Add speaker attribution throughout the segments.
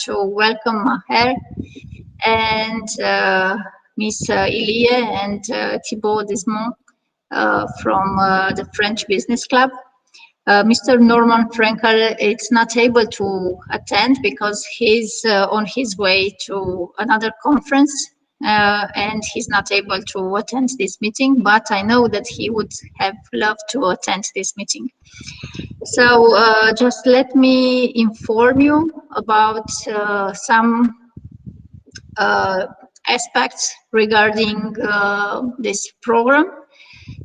Speaker 1: to welcome Maher and Miss Ilie and Thibaut Desmond from the French Business Club. Mr. Norman Frankel is not able to attend because he's on his way to another conference and he's not able to attend this meeting, but I know that he would have loved to attend this meeting. So just let me inform you about some aspects regarding this program.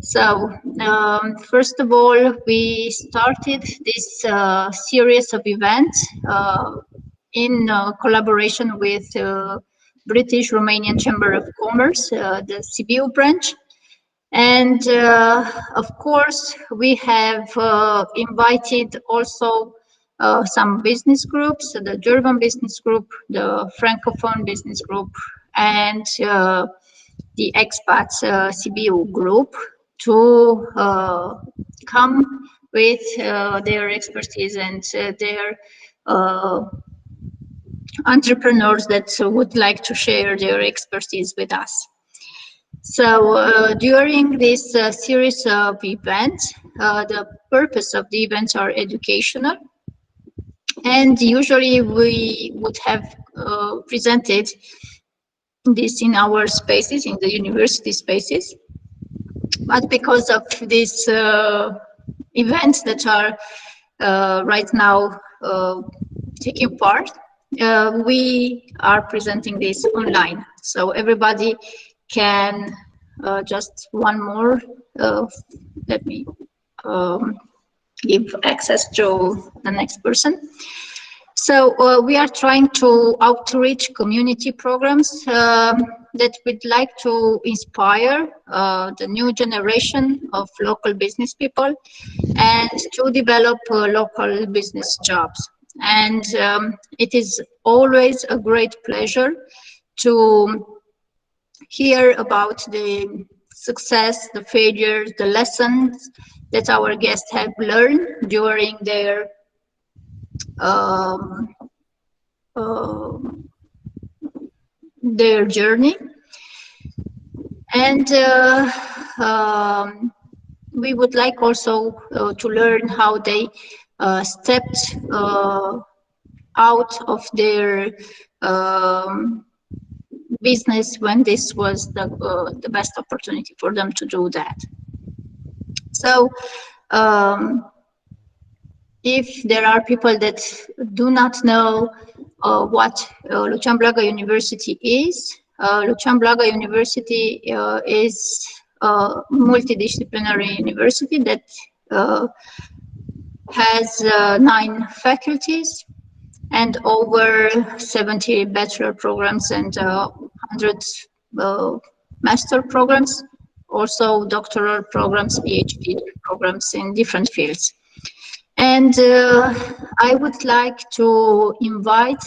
Speaker 1: So first of all, we started this series of events in collaboration with British Romanian Chamber of Commerce, the CBU branch. And of course, we have invited also some business groups, the German business group, the Francophone business group, and the expats CBU group to come with their expertise and their entrepreneurs that would like to share their expertise with us. So during this series of events, the purpose of the events are educational, and usually we would have presented this in our spaces, in the university spaces, but because of these events that are right now taking part, we are presenting this online. So everybody can just one more, let me give access to the next person. So we are trying to outreach community programs that would like to inspire the new generation of local business people and to develop local business jobs. And it is always a great pleasure to hear about the success, the failures, the lessons that our guests have learned during their journey. And we would like also to learn how they stepped out of their business when this was the best opportunity for them to do that. So if there are people that do not know what Lucian Blaga University is, Lucian Blaga University is a multidisciplinary university that has 9 faculties and over 70 bachelor programs and 100 master programs, also doctoral programs, PhD programs in different fields. And I would like to invite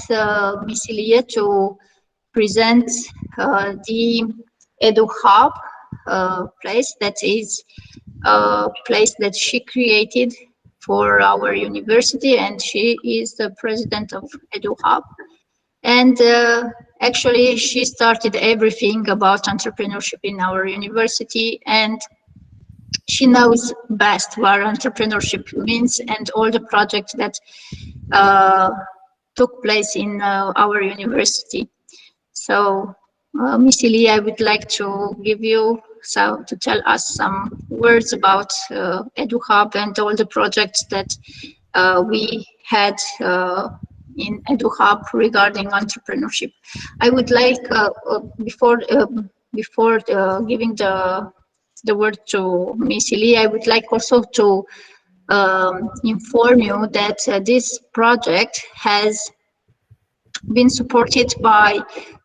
Speaker 1: Miss Ilie to present the EDUHUB place, that is a place that she created for our university, and she is the president of EDUHUB. And actually, she started everything about entrepreneurship in our university, and she knows best what entrepreneurship means and all the projects that took place in our university. So, Miss Ilie, I would like to give you to tell us some words about EDUHUB and all the projects that we had in EDUHUB regarding entrepreneurship. I would like, before giving the word to Miss Ilie, I would like also to inform you that this project has been supported by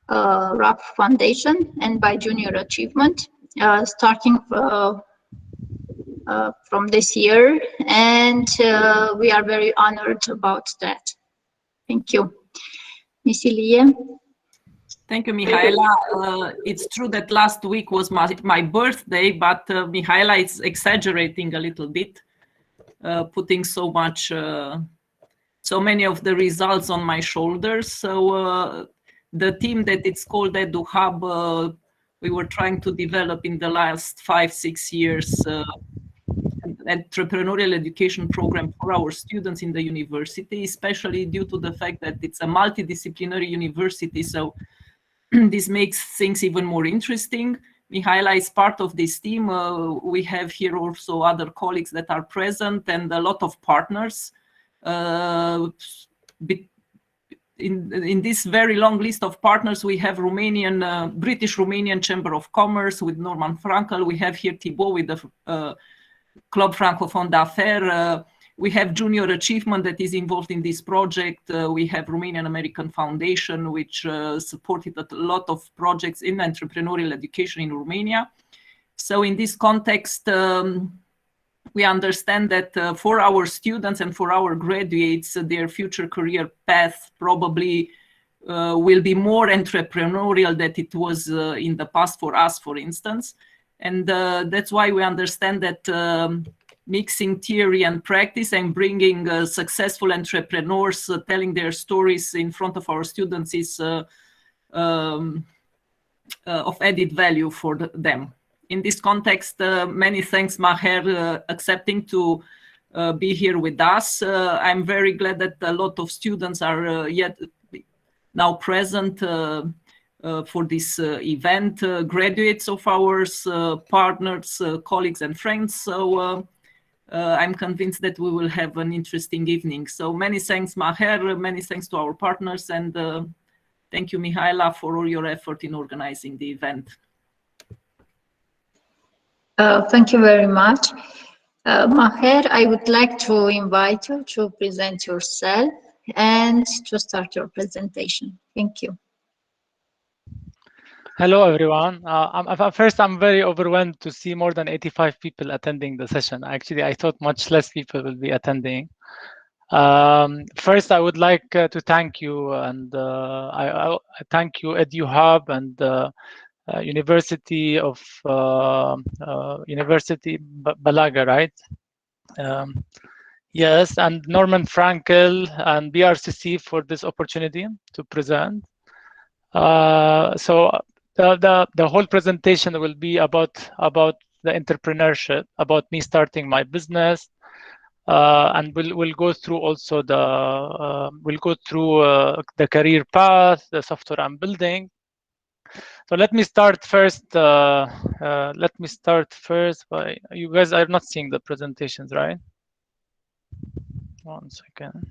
Speaker 1: RAP Foundation and by Junior Achievement, starting from this year, and we are very honored about that. Thank you. Miss Ilie.
Speaker 2: Thank you, Mihaela. It's true that last week was my birthday, but Mihaela is exaggerating a little bit, putting so much so many of the results on my shoulders. So the team that it's called EDUHUB, we were trying to develop in the last 5-6 years an entrepreneurial education program for our students in the university, especially due to the fact that it's a multidisciplinary university. So this makes things even more interesting. Mihaela is part of this team. We have here also other colleagues that are present and a lot of partners. In this very long list of partners, we have British Romanian Chamber of Commerce with Norman Frankel. We have here Thibaut with the Club Francophone d'Affaires. We have Junior Achievement that is involved in this project. We have Romanian American Foundation, which supported a lot of projects in entrepreneurial education in Romania. So in this context, we understand that for our students and for our graduates, their future career path probably will be more entrepreneurial than it was in the past for us, for instance. And that's why we understand that mixing theory and practice and bringing successful entrepreneurs telling their stories in front of our students is of added value for them. In this context, many thanks, Maher, accepting to be here with us. I'm very glad that a lot of students are yet now present for this event, graduates of ours, partners, colleagues, and friends. So I'm convinced that we will have an interesting evening. So many thanks, Maher, many thanks to our partners, and thank you, Mihaela, for all your effort in organizing the event.
Speaker 1: Thank you very much. Maher, I would like to invite you to present yourself and to start your presentation. Thank you.
Speaker 3: Hello, everyone. First, I'm very overwhelmed to see more than 85 people attending the session. Actually, I thought much less people will be attending. First, I would like to thank you, and I thank you, EDUHUB, and University of Blaga, right? Yes, and Norman Frankel and BRCC for this opportunity to present. So the whole presentation will be about the entrepreneurship, about me starting my business, and we'll go through also the career path, the software I'm building. So let me start first. By you guys are not seeing the presentations, right? 1 second.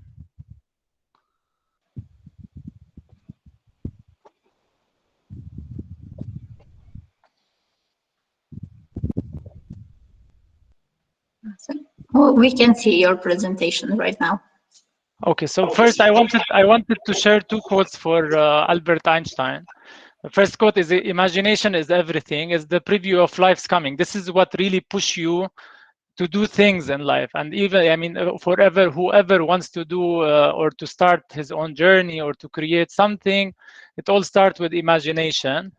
Speaker 1: Oh, we can see your presentation right now.
Speaker 3: Okay, so first I wanted to share 2 quotes for Albert Einstein. The first quote is, "Imagination is everything, is the preview of life's coming." This is what really push you to do things in life. And even, I mean, whoever wants to do or to start his own journey or to create something, it all starts with imagination.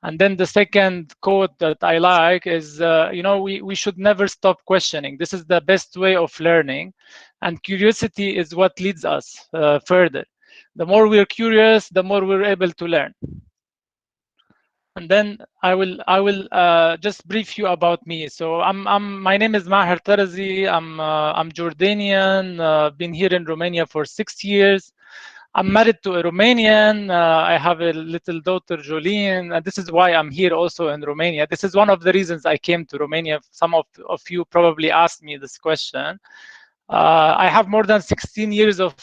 Speaker 3: And then the second quote that I like is, we should never stop questioning. This is the best way of learning. And curiosity is what leads us further. The more we're curious, the more we're able to learn. And then I will just brief you about me. So my name is Maher Tarazi. I'm Jordanian. Been here in Romania for 6 years. I'm married to a Romanian. I have a little daughter, Jolene, and this is why I'm here also in Romania. This is one of the reasons I came to Romania. Some of you probably asked me this question. I have more than 16 years of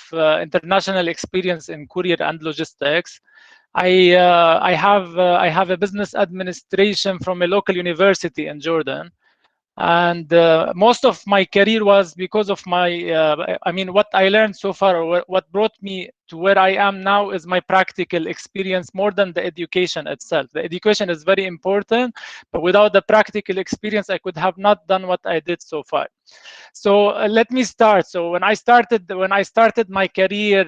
Speaker 3: international experience in courier and logistics. I have a business administration from a local university in Jordan. And most of my career was because of my, what I learned so far, or what brought me to where I am now is my practical experience more than the education itself. The education is very important, but without the practical experience, I could have not done what I did so far. So let me start. So when I started my career,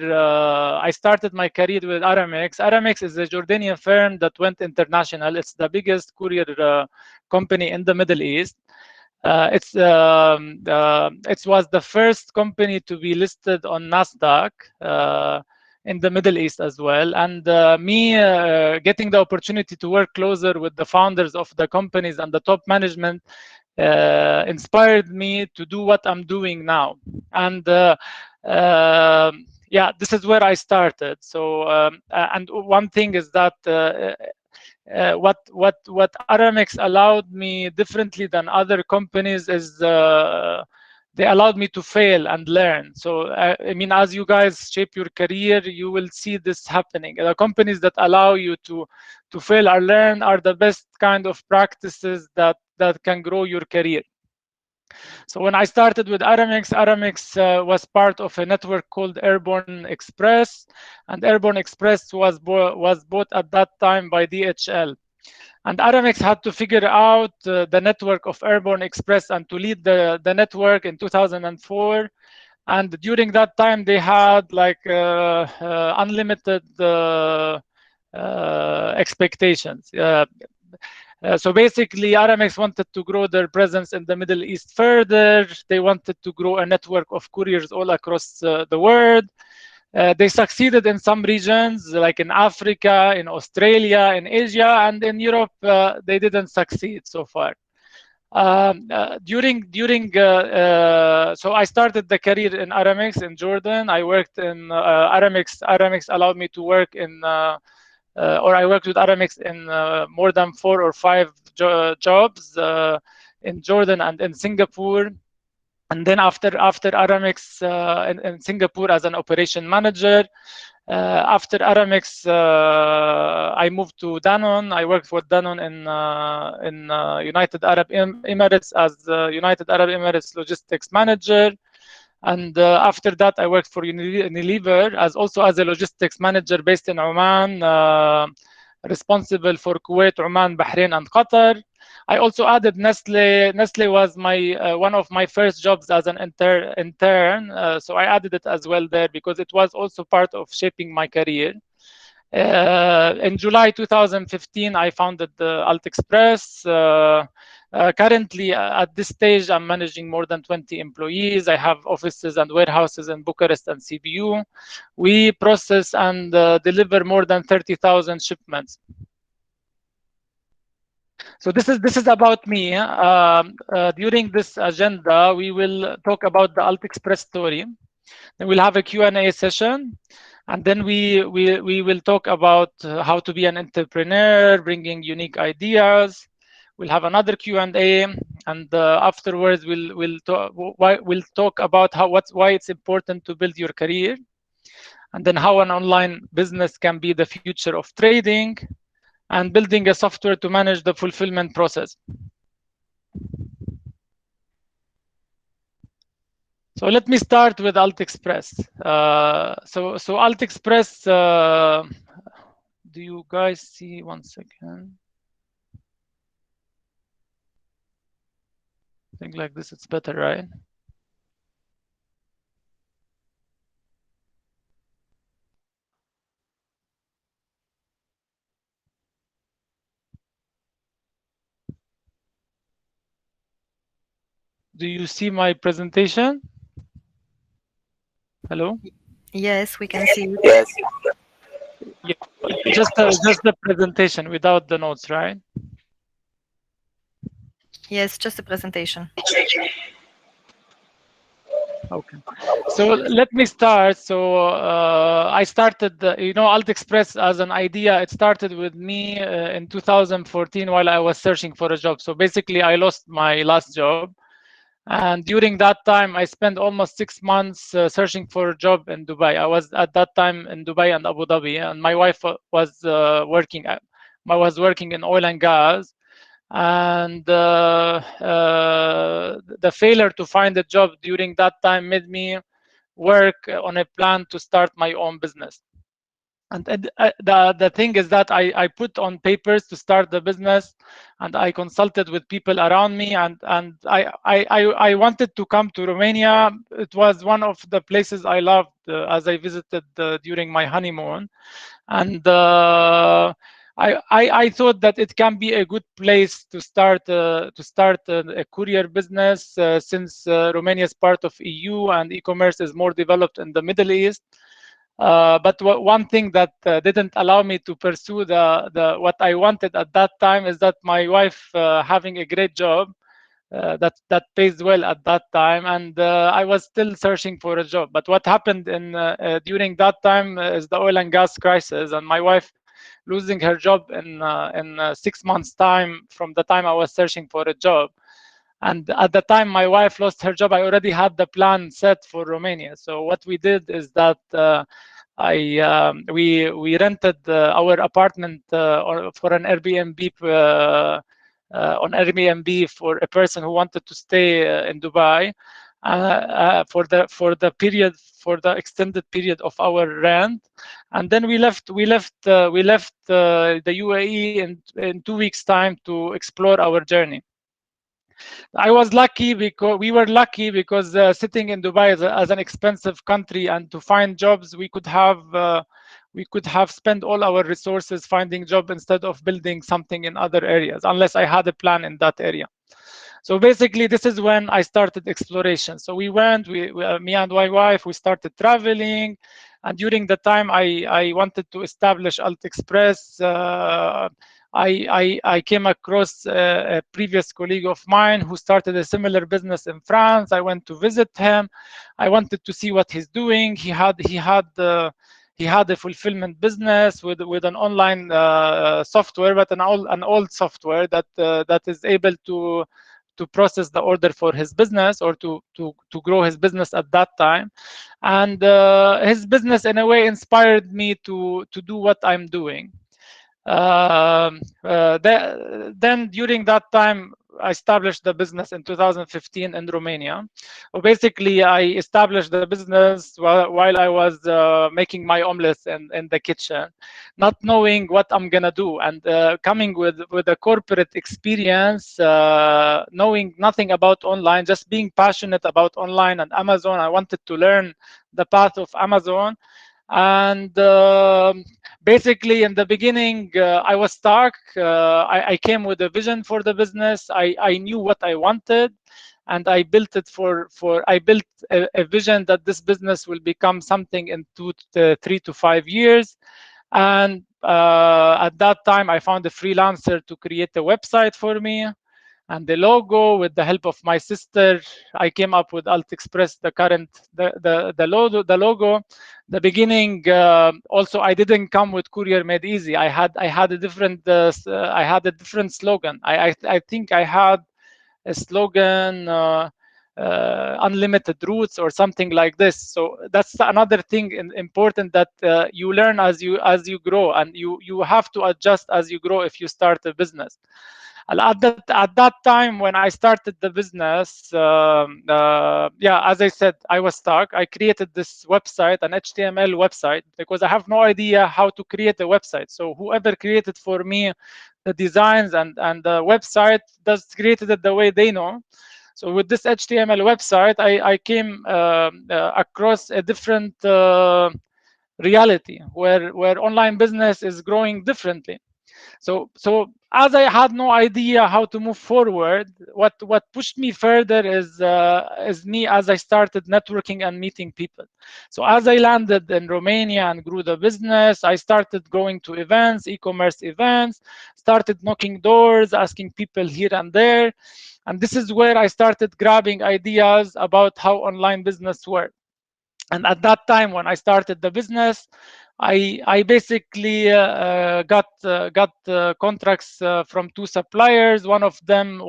Speaker 3: I started my career with Aramex. Aramex is a Jordanian firm that went international. It's the biggest courier company in the Middle East. It was the first company to be listed on NASDAQ in the Middle East as well. And me getting the opportunity to work closer with the founders of the companies and the top management inspired me to do what I'm doing now. And yeah, this is where I started. So and one thing is that what Aramex allowed me differently than other companies is they allowed me to fail and learn. So I mean, as you guys shape your career, you will see this happening. The companies that allow you to fail or learn are the best kind of practices that can grow your career. So when I started with Aramex, Aramex was part of a network called Airborne Express, and Airborne Express was bought at that time by DHL. And Aramex had to figure out the network of Airborne Express and to lead the network in 2004. And during that time, they had like unlimited expectations. So basically, Aramex wanted to grow their presence in the Middle East further. They wanted to grow a network of couriers all across the world. They succeeded in some regions, like in Africa, in Australia, in Asia, and in Europe, they didn't succeed so far. So I started the career in Aramex in Jordan. I worked in Aramex. Aramex allowed me to work in, or I worked with Aramex in more than 4 or 5 jobs in Jordan and in Singapore. And then after Aramex in Singapore as an operation manager, after Aramex, I moved to Danone. I worked for Danone in United Arab Emirates as United Arab Emirates logistics manager. And after that, I worked for Unilever as a logistics manager based in Oman, responsible for Kuwait, Oman, Bahrain, and Qatar. I also added Nestle. Nestle was my one of my first jobs as an intern, so I added it as well there because it was also part of shaping my career. In July 2015, I founded the Altexpress. Currently, at this stage, I'm managing more than 20 employees. I have offices and warehouses in Bucharest and CBU. We process and deliver more than 30,000 shipments. So this is about me. During this agenda, we will talk about the Altexpress story. Then we'll have a Q&A session. And then we will talk about how to be an entrepreneur, bringing unique ideas. We'll have another Q&A, and afterwards we'll talk about why it's important to build your career, and then how an online business can be the future of trading, and building a software to manage the fulfillment process. So let me start with Altexpress. So Altexpress, do you guys see? One second. I think like this, it's better, right? Do you see my presentation? Hello?
Speaker 4: Yes, we can see you.
Speaker 5: Yes.
Speaker 3: Yeah, just the presentation without the notes, right?
Speaker 4: Yes, just a presentation.
Speaker 3: Okay, so let me start. So I started, Altexpress as an idea. It started with me in 2014 while I was searching for a job. So basically, I lost my last job. And during that time, I spent almost 6 months searching for a job in Dubai. I was at that time in Dubai and Abu Dhabi, and my wife was working in oil and gas. And the failure to find a job during that time made me work on a plan to start my own business. And the thing is that I put on papers to start the business, and I consulted with people around me, and I wanted to come to Romania. It was one of the places I loved as I visited during my honeymoon. And I thought that it can be a good place to start a courier business, since Romania is part of EU and e-commerce is more developed in the Middle East. But one thing that didn't allow me to pursue what I wanted at that time is that my wife having a great job that pays well at that time, and I was still searching for a job. But what happened during that time is the oil and gas crisis, and my wife losing her job in 6 months' time from the time I was searching for a job. And at the time my wife lost her job, I already had the plan set for Romania. So what we did is that we rented our apartment for an Airbnb on Airbnb for a person who wanted to stay in Dubai for the extended period of our rent, and then we left the UAE in 2 weeks' time to explore our journey. I was lucky because we were lucky because sitting in Dubai as an expensive country, and to find jobs, we could have spent all our resources finding job instead of building something in other areas, unless I had a plan in that area. So basically, this is when I started exploration. So we went, me and my wife, we started traveling, and during the time I wanted to establish Altexpress. I came across a previous colleague of mine who started a similar business in France. I went to visit him. I wanted to see what he's doing. He had a fulfillment business with an online software, but an old software that is able to process the order for his business, or to grow his business at that time. And his business in a way inspired me to do what I'm doing. Then during that time, I established the business in 2015 in Romania. Well, basically, I established the business while I was making my omelets in the kitchen, not knowing what I'm gonna do, and coming with a corporate experience, knowing nothing about online, just being passionate about online and Amazon. I wanted to learn the path of Amazon. And basically, in the beginning, I was stuck. I came with a vision for the business. I knew what I wanted, and I built it I built a vision that this business will become something in 3 to 5 years. And at that time, I found a freelancer to create a website for me. And the logo, with the help of my sister, I came up with Altexpress, the logo. The beginning, also, I didn't come with Courier Made Easy. I had a different slogan. I think I had a slogan, unlimited routes or something like this. So that's another thing important, that you learn as you grow, and you have to adjust as you grow if you start a business. At that time when I started the business, yeah, as I said, I was stuck. I created this website, an HTML website, because I have no idea how to create a website. So whoever created for me the designs and the website created it the way they know. So with this HTML website, I came across a different reality where online business is growing differently. So as I had no idea how to move forward, what pushed me further is me as I started networking and meeting people. So as I landed in Romania and grew the business, I started going to events, e-commerce events, started knocking doors, asking people here and there. And this is where I started grabbing ideas about how online business works. And at that time, when I started the business, I basically got contracts from 2 suppliers. One of them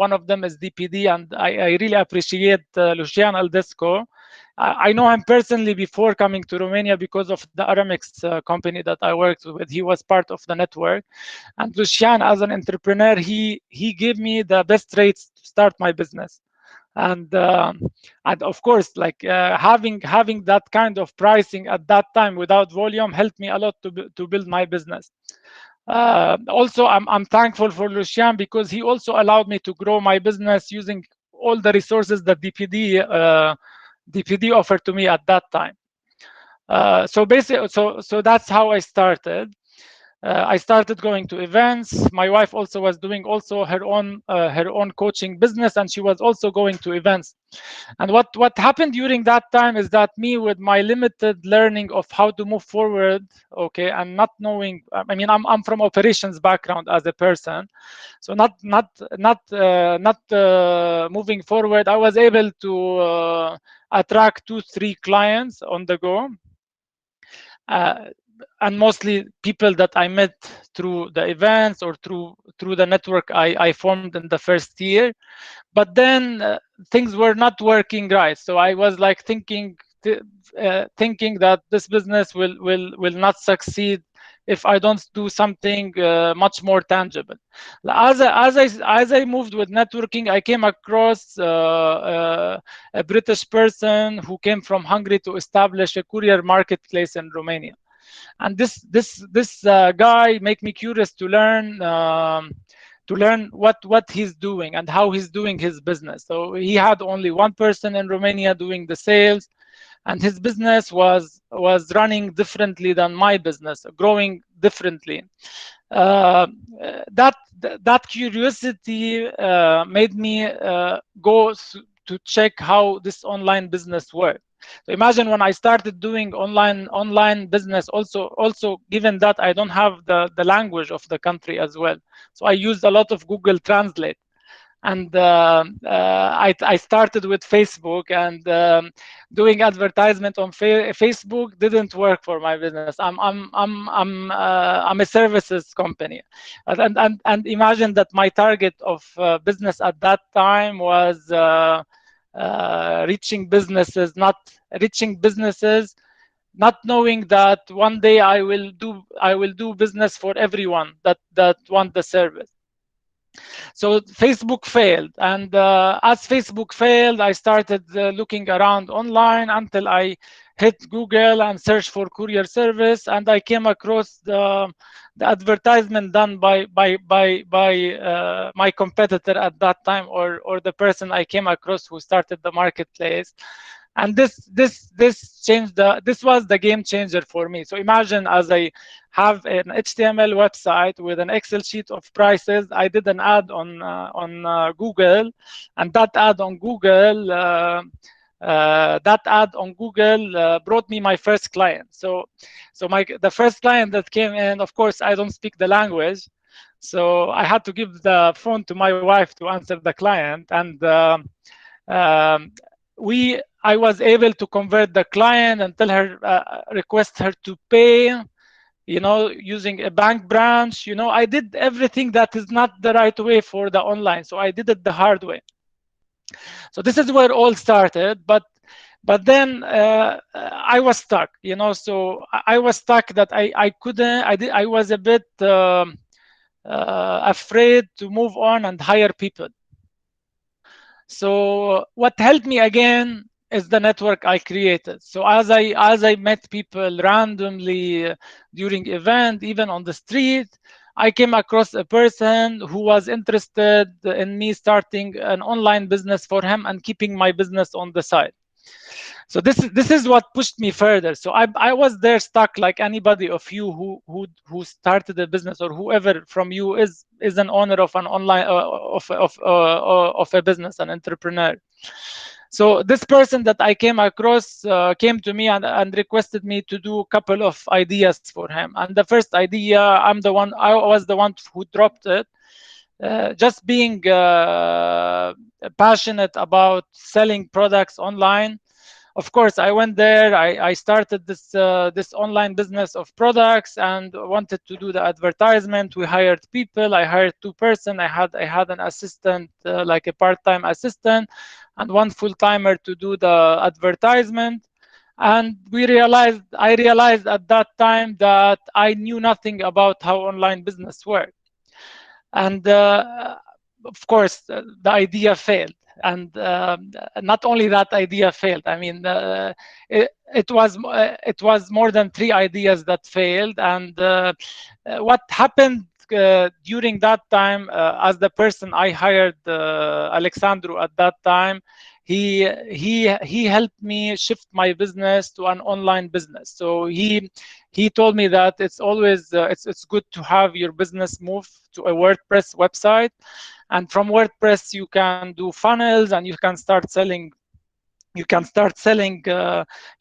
Speaker 3: is DPD, and I really appreciate Lucian Aldesco. I know him personally before coming to Romania because of the Aramex company that I worked with. He was part of the network. And Lucian, as an entrepreneur, he gave me the best rates to start my business. And of course, like having that kind of pricing at that time without volume helped me a lot to build my business. Also, I'm thankful for Lucian because he also allowed me to grow my business using all the resources that DPD offered to me at that time. So basically, so that's how I started. I started going to events. My wife also was doing her own coaching business, and she was also going to events. And what happened during that time is that me, with my limited learning of how to move forward, okay, and not knowing, I mean, I'm from operations background as a person, so not moving forward, I was able to attract 2-3 clients on the go. And mostly people that I met through the events or through the network I formed in the first year. But then things were not working right. So I was like thinking that this business will not succeed if I don't do something much more tangible. As I moved with networking, I came across a British person who came from Hungary to establish a courier marketplace in Romania. And this guy made me curious to learn what he's doing and how he's doing his business. So he had only one person in Romania doing the sales, and his business was running differently than my business, growing differently. That curiosity made me go to check how this online business worked. So imagine when I started doing online business, also given that I don't have the language of the country as well. So I used a lot of Google Translate. And I started with Facebook, and doing advertisement on Facebook didn't work for my business. I'm a services company, and imagine that my target of business at that time was reaching businesses, not knowing that one day I will do business for everyone that want the service. So Facebook failed, and as Facebook failed, I started looking around online until I hit Google and searched for courier service, and I came across the advertisement done by my competitor at that time, or the person I came across who started the marketplace. And this changed this was the game changer for me. So imagine, as I have an HTML website with an Excel sheet of prices, I did an ad on Google, and that ad on Google brought me my first client. So the first client that came in, of course, I don't speak the language, so I had to give the phone to my wife to answer the client, and I was able to convert the client and tell her, request her to pay, using a bank branch. I did everything that is not the right way for the online. So I did it the hard way. So this is where it all started. But then I was stuck, so I was stuck that I couldn't, I was a bit afraid to move on and hire people. So what helped me again is the network I created. So as I met people randomly during event, even on the street, I came across a person who was interested in me starting an online business for him and keeping my business on the side. So this is what pushed me further. So I was there stuck, like anybody of you who started a business, or whoever from you is an owner of an online of a business, an entrepreneur. So this person that I came across came to me and requested me to do a couple of ideas for him. And the first idea, I was the one who dropped it. Just being passionate about selling products online. Of course, I went there. I started this online business of products and wanted to do the advertisement. We hired people. I hired 2 persons. I had an assistant, like a part-time assistant, and 1 full-timer to do the advertisement. And I realized at that time that I knew nothing about how online business worked. And of course, the idea failed. And not only that idea failed, I mean, it was more than 3 ideas that failed. And what happened during that time, as the person I hired, Alexandru, at that time, he helped me shift my business to an online business. So he told me that it's always it's good to have your business move to a WordPress website, and from WordPress you can do funnels and you can start selling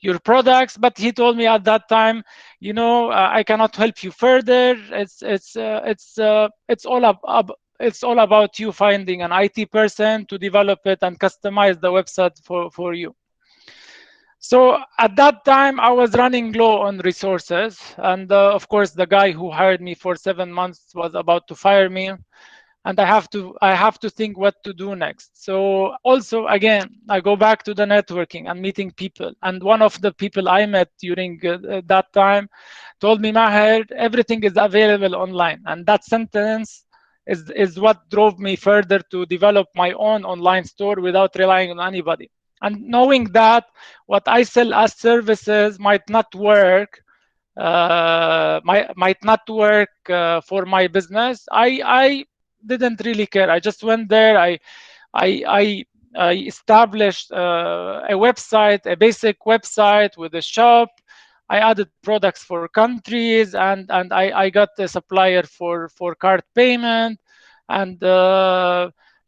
Speaker 3: your products. But he told me at that time, you know, I cannot help you further. It's all about you finding an IT person to develop it and customize the website for you. So at that time, I was running low on resources. And of course, the guy who hired me for 7 months was about to fire me. And I have to think what to do next. So also, again, I go back to the networking and meeting people. And one of the people I met during that time told me, Maher, everything is available online. And that sentence is what drove me further to develop my own online store without relying on anybody. And knowing that what I sell as services might not work, might not work for my business, I didn't really care. I just went there. I established a website, a basic website with a shop. I added products for countries, and I got a supplier for card payment, and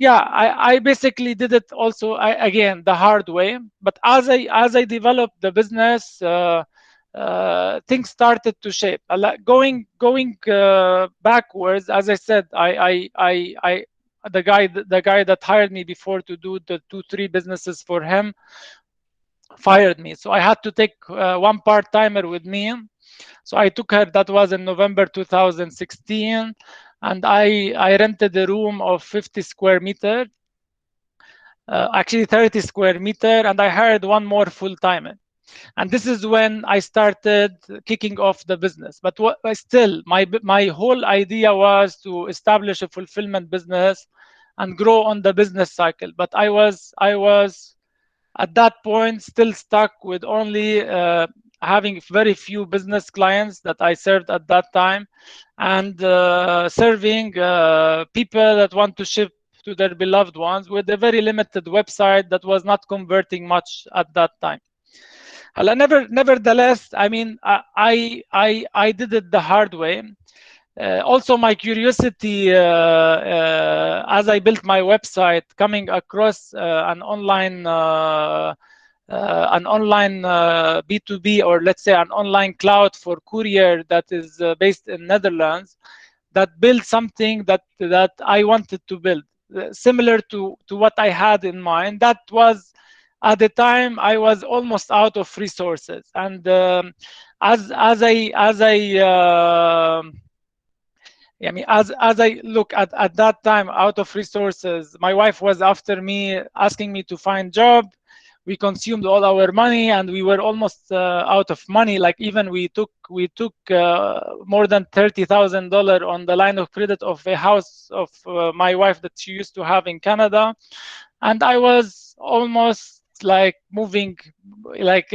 Speaker 3: yeah, I basically did it also again the hard way. But as I developed the business, things started to shape. Going backwards, as I said, the guy that hired me before to do the 2-3 businesses for him fired me. So I had to take one part-timer with me. So I took her. That was in November 2016, and I rented a room of 50 square meter, actually 30 square meter, and I hired one more full-timer. And this is when I started kicking off the business. But still, my whole idea was to establish a fulfillment business and grow on the business cycle. But I was at that point still stuck with only having very few business clients that I served at that time, and serving people that want to ship to their beloved ones with a very limited website that was not converting much at that time. Nevertheless, I mean, I did it the hard way. Also, my curiosity as I built my website, coming across an online B2B, or let's say an online cloud for courier that is based in Netherlands, that built something that I wanted to build, similar to what I had in mind. That was, at the time, I was almost out of resources, and as I look at that time out of resources, my wife was after me, asking me to find job. We consumed all our money, and we were almost out of money. Like, even we took more than $30,000 on the line of credit of a house of my wife that she used to have in Canada, and I was almost like moving, like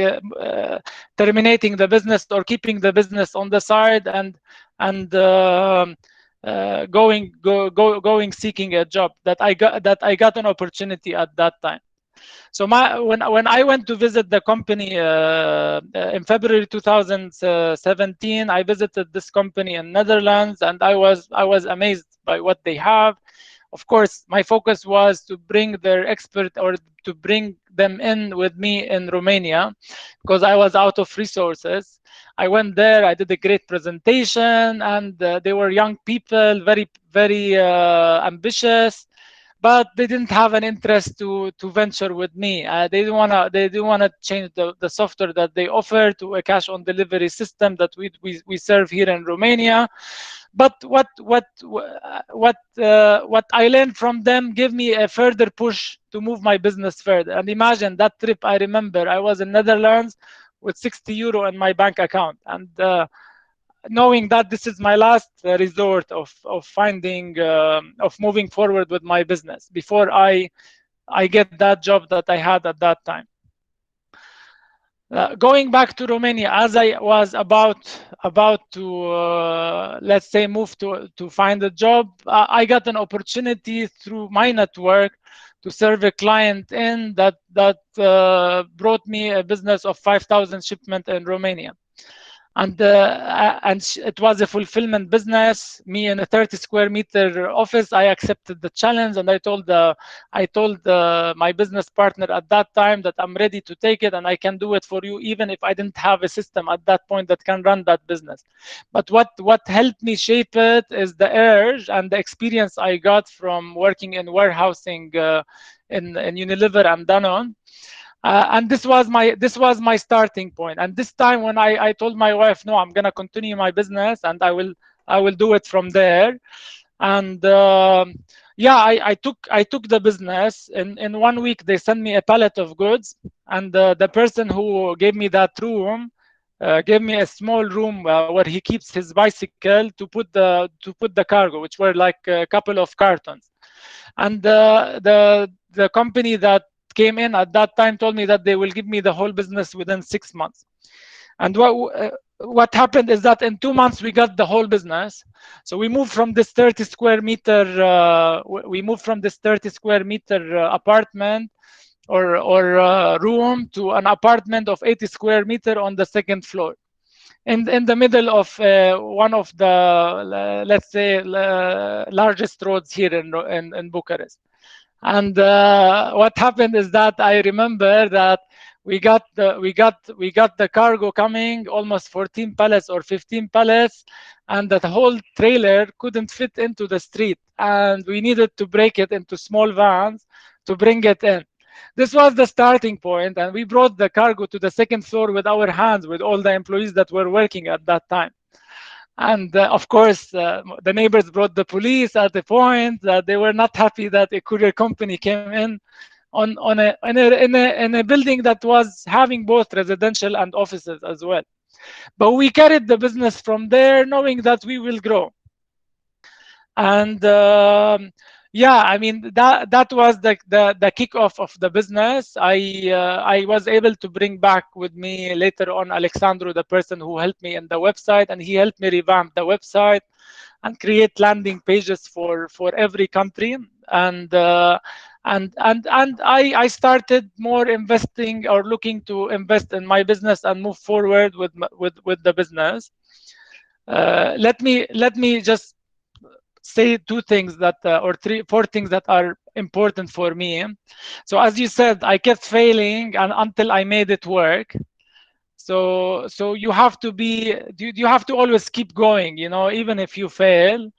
Speaker 3: terminating the business or keeping the business on the side, and going seeking a job. That I got an opportunity at that time. So when I went to visit the company in February 2017, I visited this company in Netherlands, and I was amazed by what they have. Of course, my focus was to bring their expert, or to bring them in with me in Romania, because I was out of resources. I went there, I did a great presentation, and they were young people, very, very ambitious, but they didn't have an interest to venture with me. They didn't wanna change the software that they offer to a cash on delivery system that we serve here in Romania. But what I learned from them gave me a further push to move my business further. And imagine that trip. I remember I was in Netherlands with 60 euro in my bank account, and knowing that this is my last resort of finding of moving forward with my business before I get that job that I had at that time. Going back to Romania, as I was about to let's say move to find a job, I got an opportunity through my network to serve a client in that brought me a business of 5,000 shipment in Romania. And it was a fulfillment business. Me in a 30 square meter office, I accepted the challenge, and I told my business partner at that time that I'm ready to take it and I can do it for you, even if I didn't have a system at that point that can run that business. But what helped me shape it is the urge and the experience I got from working in warehousing in Unilever and Danone. And this was my starting point. And this time when I told my wife, no, I'm gonna continue my business and I will do it from there. And yeah, I took the business. In 1 week they sent me a pallet of goods, and the person who gave me that room gave me a small room where he keeps his bicycle to put the cargo, which were like a couple of cartons. And the company that came in at that time told me that they will give me the whole business within 6 months. And what happened is that in 2 months we got the whole business. So we moved from this 30 square meter apartment or room to an apartment of 80 square meter on the second floor, in the middle of one of the let's say largest roads here in Bucharest. And what happened is that I remember that we got the cargo coming, almost 14 pallets or 15 pallets, and that whole trailer couldn't fit into the street, and we needed to break it into small vans to bring it in. This was the starting point, and we brought the cargo to the second floor with our hands, with all the employees that were working at that time. And of course, the neighbors brought the police at the point that they were not happy that a courier company came in in a building that was having both residential and offices as well. But we carried the business from there, knowing that we will grow. And yeah, I mean that was the kickoff of the business. I was able to bring back with me later on Alexandru, the person who helped me in the website, and he helped me revamp the website and create landing pages for every country. And I started more investing or looking to invest in my business and move forward with the business. Let me just say two things that or four things that are important for me. So as you said, I kept failing and until I made it work. So you have to always keep going, you know, even if you fail.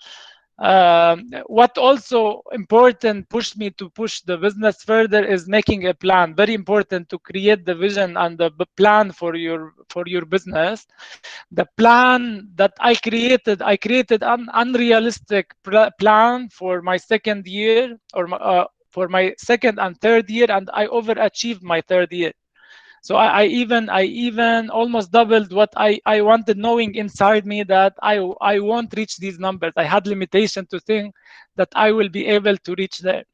Speaker 3: What also important pushed me to push the business further is making a plan. Very important to create the vision and the plan for your business. The plan that I created an unrealistic plan for my second year, or for my second and third year, and I overachieved my third year. So I even almost doubled what I wanted, knowing inside me that I won't reach these numbers. I had limitation to think that I will be able to reach there.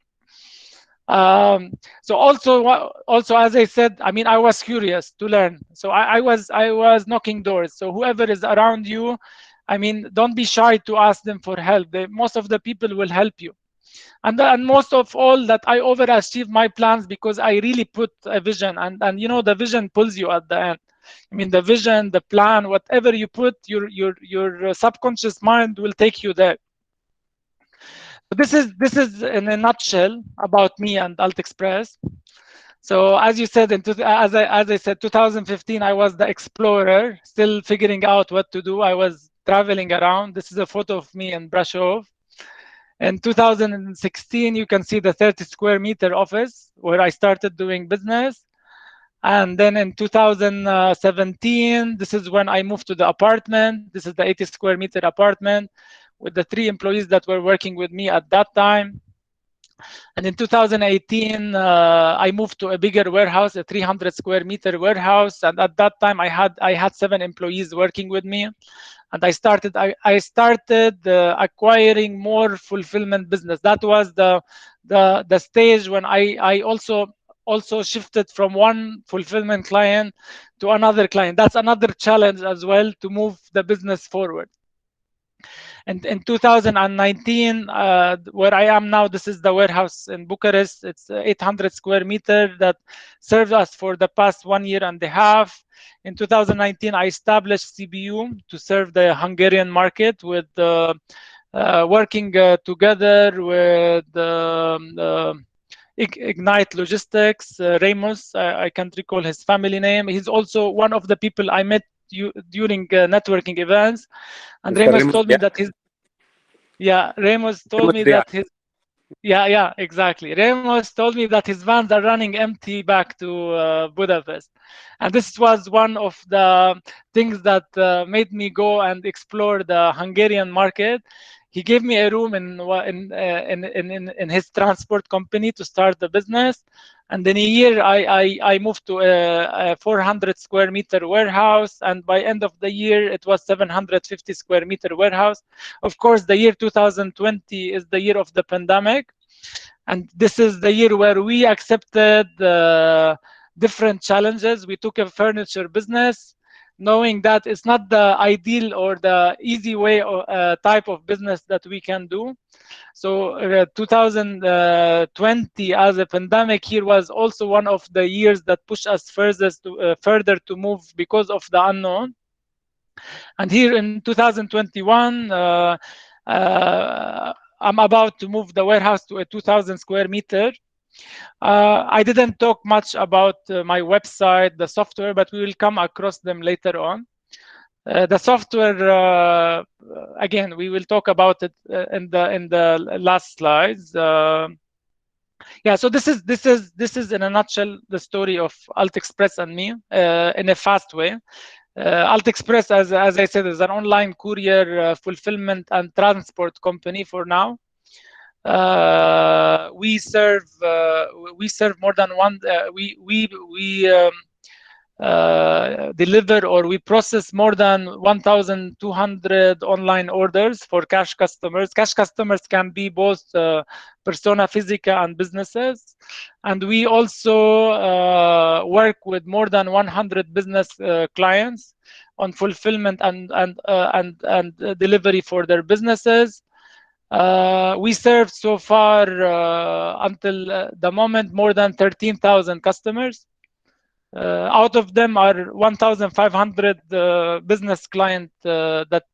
Speaker 3: So also, as I said, I mean, I was curious to learn. So I was knocking doors. So whoever is around you, I mean, don't be shy to ask them for help. Most of the people will help you. And most of all, that I overachieved my plans because I really put a vision, and you know, the vision pulls you at the end. I mean, the vision, the plan, whatever you put, your subconscious mind will take you there. This is in a nutshell about me and Altexpress. So as you said, as I said, 2015, I was the explorer, still figuring out what to do. I was traveling around. This is a photo of me in Brasov. In 2016, you can see the 30 square meter office where I started doing business. And then in 2017, this is when I moved to the apartment. This is the 80 square meter apartment with the 3 employees that were working with me at that time. And in 2018, I moved to a bigger warehouse, a 300 square meter warehouse. And at that time, I had 7 employees working with me. And I started acquiring more fulfillment business. That was the stage when I also shifted from one fulfillment client to another client. That's another challenge as well, to move the business forward. And in 2019, where I am now, this is the warehouse in Bucharest. It's 800 square meter that served us for the past 1 year and a half. In 2019, I established CBU to serve the Hungarian market with working together with Ignite Logistics, Ramos. I can't recall his family name. He's also one of the people I met during networking events. And Ramos told me that his, Ramos told me that his, exactly. Ramos told me that his vans are running empty back to Budapest. And this was one of the things that made me go and explore the Hungarian market. He gave me a room in his transport company to start the business. And in a year, I moved to a 400 square meter warehouse. And by end of the year, it was 750 square meter warehouse. Of course, the year 2020 is the year of the pandemic. And this is the year where we accepted different challenges. We took a furniture business, knowing that it's not the ideal or the easy way or type of business that we can do. So 2020 as a pandemic year was also one of the years that pushed us further to move because of the unknown. And here in 2021, I'm about to move the warehouse to a 2,000 square meter. I didn't talk much about my website, the software, but we will come across them later on. The software, again, we will talk about it in the last slides. So this is in a nutshell the story of Altexpress and me in a fast way. Altexpress, as I said, is an online courier fulfillment and transport company for now. We serve more than one. We deliver or we process more than 1,200 online orders for cash customers. Cash customers can be both persona physica and businesses, and we also work with more than 100 business clients on fulfillment and delivery for their businesses. We served so far until the moment more than 13,000 customers. Out of them are 1,500 business clients that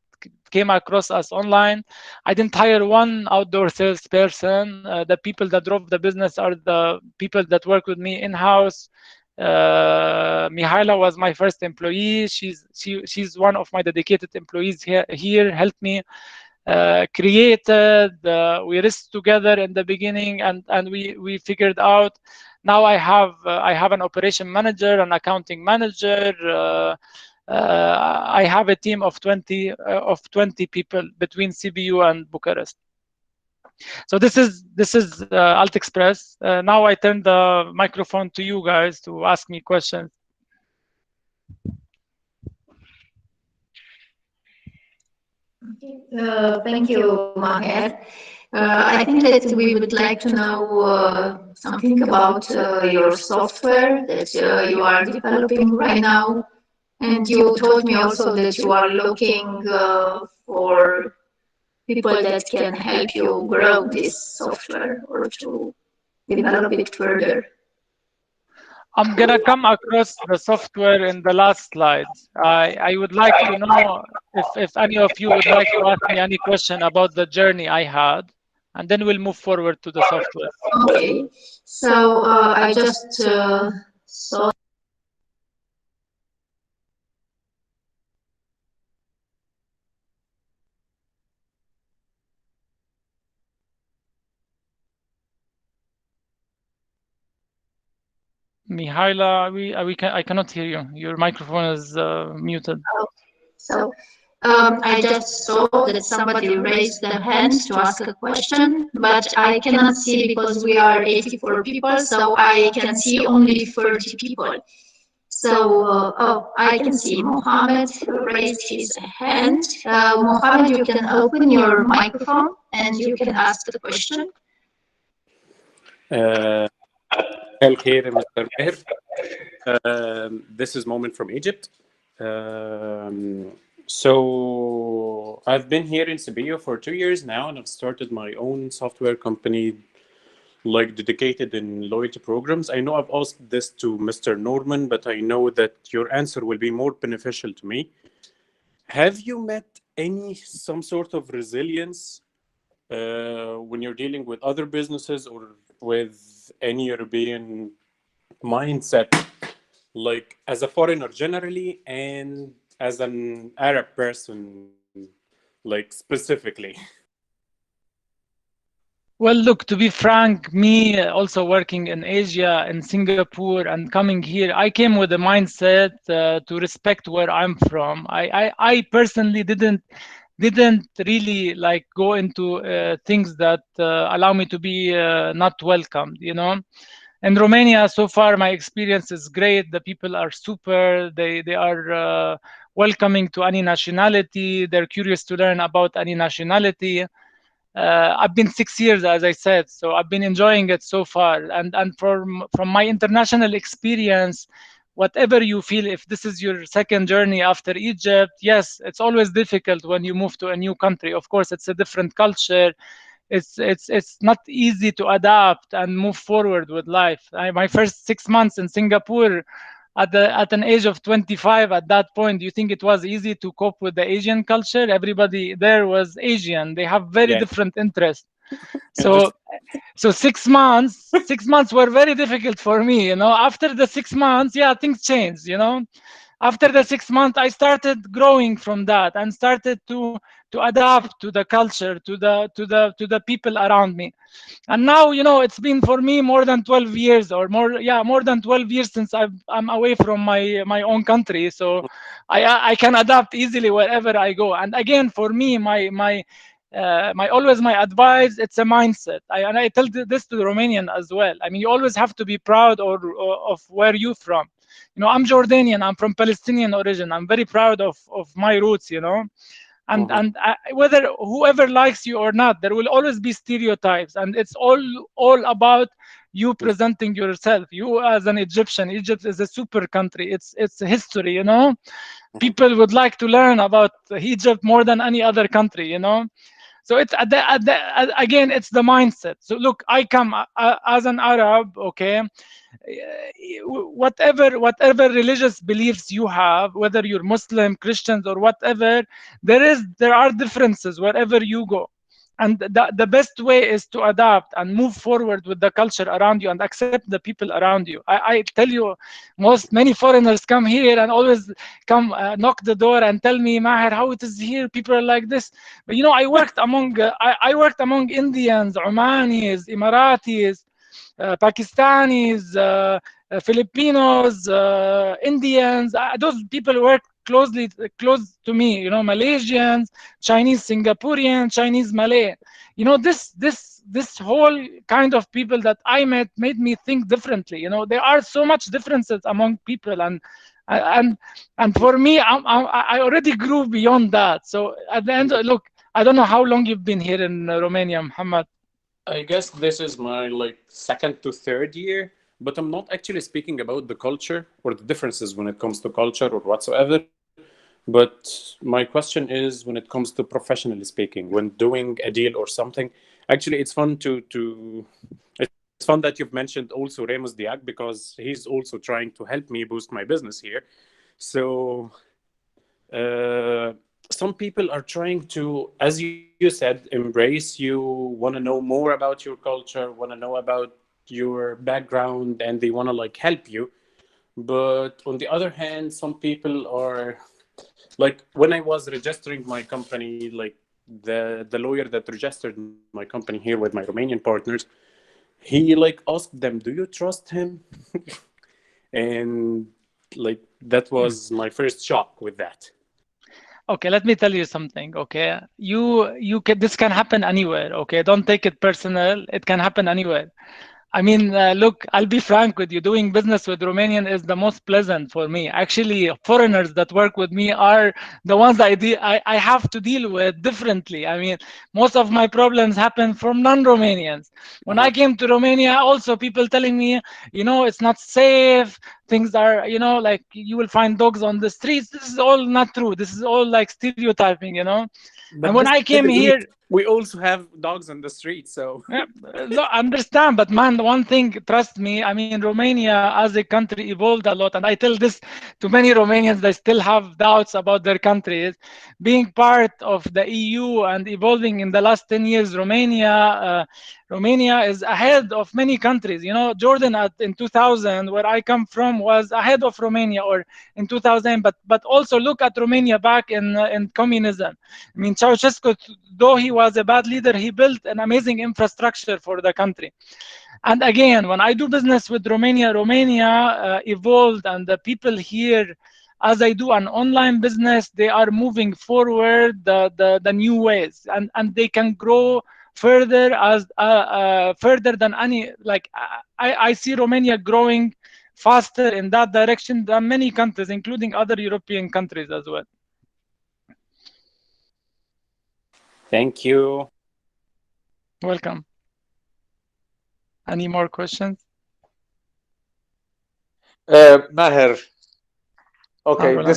Speaker 3: came across us online. I didn't hire one outdoor salesperson. The people that drove the business are the people that work with me in-house. Mihaila was my first employee. She's one of my dedicated employees here helped me created. We risked together in the beginning, and we figured out. Now I have an operation manager, an accounting manager. I have a team of 20 people between CBU and Bucharest. So this is Altexpress. Now I turn the microphone to you guys to ask me questions.
Speaker 1: Thank you, Maher. I think that we would like to know something about your software that you are developing right now. And you told me also that you are looking for people that can help you grow this software or to develop it further.
Speaker 3: I'm gonna come across the software in the last slides. I would like to know if any of you would like to ask me any question about the journey I had, and then we'll move forward to the software.
Speaker 1: Okay, so I just saw.
Speaker 3: Mihaila, I cannot hear you. Your microphone is muted.
Speaker 1: So I just saw that somebody raised their hand to ask a question, but I cannot see because we are 84 people, so I can see only 30 people. So, I can see Mohammed raised his hand. Mohammed, you can open your microphone and you can ask the question.
Speaker 5: Hello, Mr. Maher. This is Moment from Egypt. So I've been here in Sibiu for 2 years now, and I've started my own software company, like dedicated in loyalty programs. I know I've asked this to Mr. Norman, but I know that your answer will be more beneficial to me. Have you met some sort of resilience when you're dealing with other businesses or with any European mindset, like as a foreigner generally and as an Arab person, like specifically?
Speaker 3: Well, look, to be frank, me also working in Asia, in Singapore, and coming here, I came with a mindset to respect where I'm from. I personally didn't really like go into things that allow me to be not welcomed, you know. In Romania, so far, my experience is great. The people are super. They are welcoming to any nationality. They're curious to learn about any nationality. I've been 6 years, as I said, so I've been enjoying it so far. And from my international experience, whatever you feel, if this is your second journey after Egypt, yes, it's always difficult when you move to a new country. Of course, it's a different culture. It's not easy to adapt and move forward with life. My first 6 months in Singapore, at an age of 25, at that point, do you think it was easy to cope with the Asian culture? Everybody there was Asian. They have very
Speaker 5: Yeah.
Speaker 3: different interests.
Speaker 5: Interesting.
Speaker 3: So 6 months were very difficult for me, you know. After the 6 months, yeah, things changed, you know. After the 6 months, I started growing from that and started to adapt to the culture, to the people around me. And now, you know, it's been for me more than 12 years or more, yeah, more than 12 years since I'm away from my own country. So I can adapt easily wherever I go. And again, for me, my advice, it's a mindset. And I tell this to the Romanian as well. I mean, you always have to be proud of where you're from. You know, I'm Jordanian. I'm from Palestinian origin. I'm very proud of my roots, you know. And whether whoever likes you or not, there will always be stereotypes, and it's all about you presenting yourself. You as an Egyptian, Egypt is a super country. It's a history, you know. People would like to learn about Egypt more than any other country, you know. So it's again, it's the mindset. So look, I come as an Arab, okay. Whatever religious beliefs you have, whether you're Muslim, Christians, or whatever, there are differences wherever you go. And the best way is to adapt and move forward with the culture around you and accept the people around you. I tell you, many foreigners come here and always come knock the door and tell me, Maher, how it is here? People are like this. But you know, I worked among Indians, Omanis, Emiratis, Pakistanis, Filipinos, Indians. Those people work close to me. You know, Malaysians, Chinese, Singaporean, Chinese, Malay. You know, this whole kind of people that I met made me think differently. You know, there are so much differences among people, and for me, I already grew beyond that. So at the end, look, I don't know how long you've been here in Romania, Muhammad.
Speaker 5: I guess this is my like second to third year, but I'm not actually speaking about the culture or the differences when it comes to culture or whatsoever. But my question is when it comes to professionally speaking, when doing a deal or something. Actually, it's fun it's fun that you've mentioned also Remus Diak, because he's also trying to help me boost my business here. So some people are trying to, as you said, embrace you, want to know more about your culture, want to know about your background, and they want to like help you. But on the other hand, some people are like, when I was registering my company, like the lawyer that registered my company here with my Romanian partners, he like asked them, do you trust him? And like that was my first shock with that.
Speaker 3: Okay, let me tell you something. Okay, you can, this can happen anywhere. Okay, don't take it personal. It can happen anywhere. I mean, look, I'll be frank with you. Doing business with Romanian is the most pleasant for me. Actually, foreigners that work with me are the ones I have to deal with differently. I mean, most of my problems happen from non-Romanians. When I came to Romania, also people telling me, you know, it's not safe. Things are, you know, like you will find dogs on the streets. This is all not true. This is all like stereotyping, you know.
Speaker 5: But
Speaker 3: And when
Speaker 5: this
Speaker 3: I
Speaker 5: is
Speaker 3: came
Speaker 5: Middle
Speaker 3: here,
Speaker 5: East. We also have dogs on the street, so.
Speaker 3: yeah, no, understand, but man, one thing, trust me, I mean, Romania as a country evolved a lot, and I tell this to many Romanians that still have doubts about their country. Is being part of the EU and evolving in the last 10 years, Romania is ahead of many countries. You know, Jordan in 2000, where I come from, was ahead of Romania, or in 2000, but also look at Romania back in communism. I mean, Ceausescu, though he was a bad leader, he built an amazing infrastructure for the country. And again, when I do business with Romania, Romania evolved, and the people here, as I do an online business, they are moving forward the new ways, and they can grow further as further than any, like I see Romania growing faster in that direction than many countries, including other European countries as well.
Speaker 5: Thank you.
Speaker 3: Welcome. Any more questions?
Speaker 6: Maher. Okay,
Speaker 3: Roland.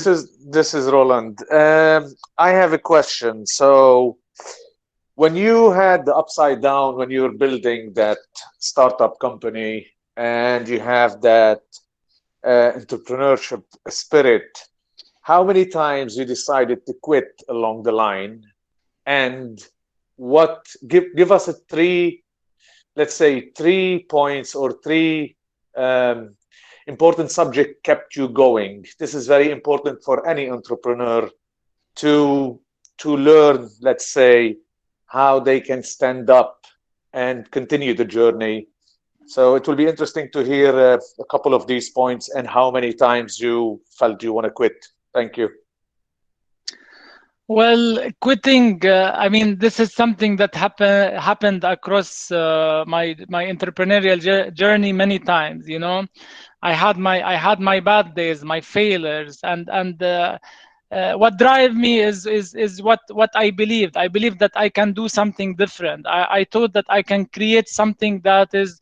Speaker 6: this is Roland. I have a question. So when you had the upside down, when you were building that startup company, and you have that entrepreneurship spirit, how many times you decided to quit along the line? And what give us let's say 3 points or 3 important subject kept you going. This is very important for any entrepreneur to learn, let's say, how they can stand up and continue the journey. So it will be interesting to hear a couple of these points and how many times you felt you want to quit. Thank you.
Speaker 3: Well, quitting, I mean, this is something that happened across my entrepreneurial journey many times. You know, I had my bad days, my failures, and what drive me is what I believed. I believed that I can do something different. I thought that I can create something that is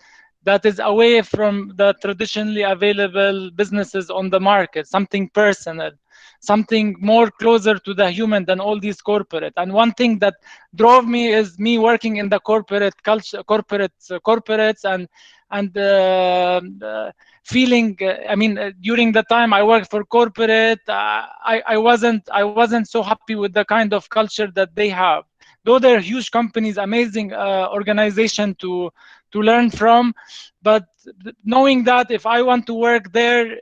Speaker 3: away from the traditionally available businesses on the market, something personal, something more closer to the human than all these corporate. And one thing that drove me is me working in the corporate culture, corporates, and feeling. I mean, during the time I worked for corporate, I wasn't so happy with the kind of culture that they have. Though they're huge companies, amazing organization to learn from, but knowing that if I want to work there,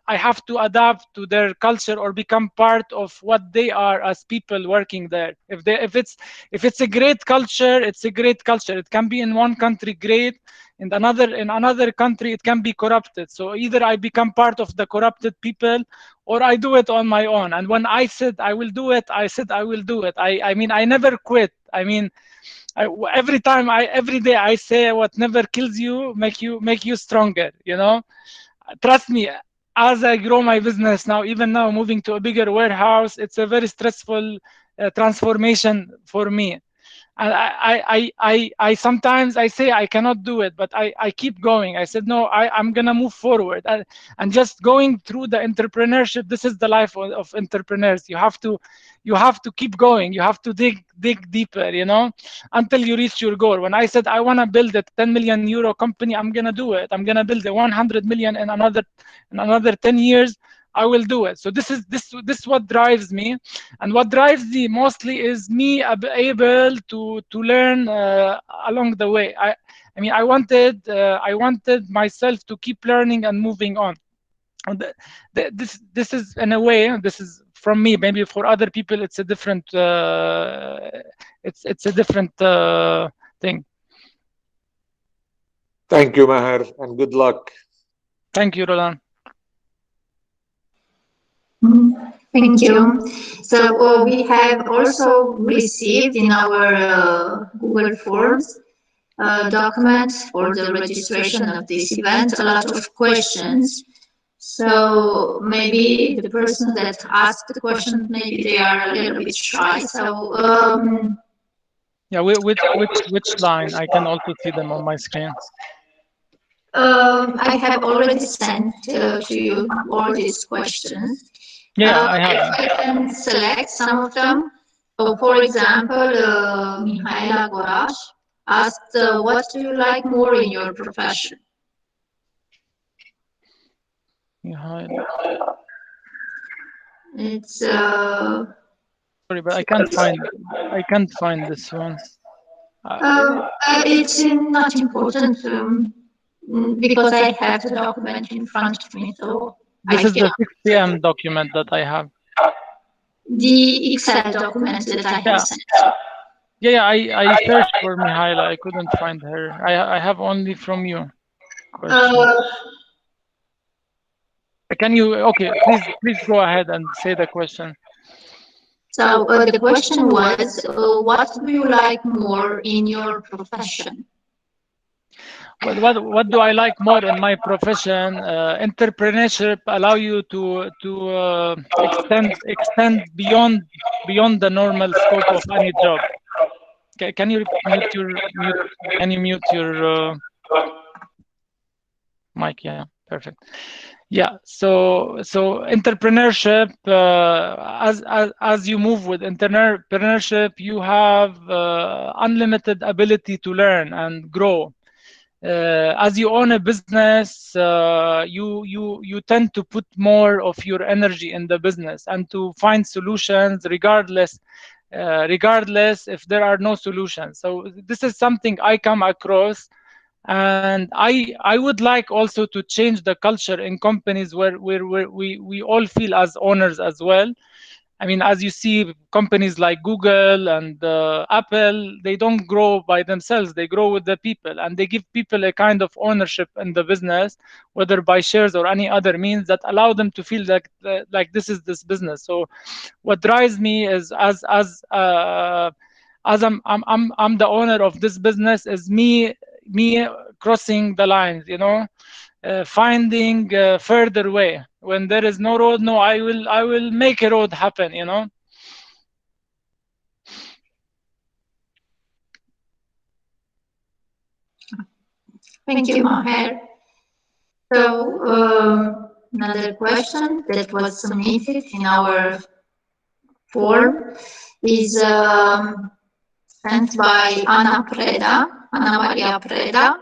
Speaker 3: I have to adapt to their culture or become part of what they are as people working there. If it's a great culture, it's a great culture. It can be in one country great, in another country it can be corrupted. So either I become part of the corrupted people, or I do it on my own. And when I said I will do it, I said I will do it. I mean, I never quit. I mean, every day I say what never kills you make you stronger. You know, trust me. As I grow my business now, even now moving to a bigger warehouse, it's a very stressful transformation for me. And I sometimes I say I cannot do it, but I keep going. I said, no, I'm gonna move forward. And just going through the entrepreneurship, this is the life of entrepreneurs. You have to keep going. You have to dig deeper, you know, until you reach your goal. When I said I want to build a 10 million euro company, I'm gonna do it. I'm gonna build a 100 million in another 10 years. I will do it. So this is what drives me, and what drives me mostly is me able to learn along the way. I mean, I wanted myself to keep learning and moving on. And this is, in a way, this is from me. Maybe for other people, it's a different it's a different thing.
Speaker 6: Thank you, Maher, and good luck.
Speaker 3: Thank you, Roland.
Speaker 1: Thank you. So we have also received in our Google Forms documents for the registration of this event, a lot of questions. So maybe the person that asked the question, maybe they are a little bit shy. So
Speaker 3: yeah, which line? I can also see them on my screen.
Speaker 1: I have already sent to you all these questions.
Speaker 3: Yeah, I have.
Speaker 1: I can select some of them. So, for example, Mihaela Gorash asked, what do you like more in your profession?
Speaker 3: Mihaela.
Speaker 1: It's
Speaker 3: Sorry, but I can't find this one.
Speaker 1: it's not important because I have the document in front of me. So
Speaker 3: this is the 6 p.m. document that I have.
Speaker 1: The Excel document that I have sent.
Speaker 3: Yeah, I searched for Mihaela. I couldn't find her. I have only from you. Can you? Okay, please go ahead and say the question.
Speaker 1: So the question was, what do you like more in your profession?
Speaker 3: Well, what do I like more in my profession? Entrepreneurship allow you to extend beyond the normal scope of any job. Can you mute your mic? Yeah, perfect. Yeah, so entrepreneurship, as you move with entrepreneurship, you have unlimited ability to learn and grow. As you own a business, you tend to put more of your energy in the business and to find solutions regardless if there are no solutions. So this is something I come across. And I would like also to change the culture in companies where we all feel as owners as well. I mean, as you see, companies like Google and Apple, they don't grow by themselves. They grow with the people, and they give people a kind of ownership in the business, whether by shares or any other means that allow them to feel like this is this business. So, what drives me is as I'm the owner of this business, is me crossing the lines, finding a further way. When there is no road, no, I will make a road happen,
Speaker 1: Thank you, Maher. So another question that was submitted in our form is sent by Anna Maria Preda,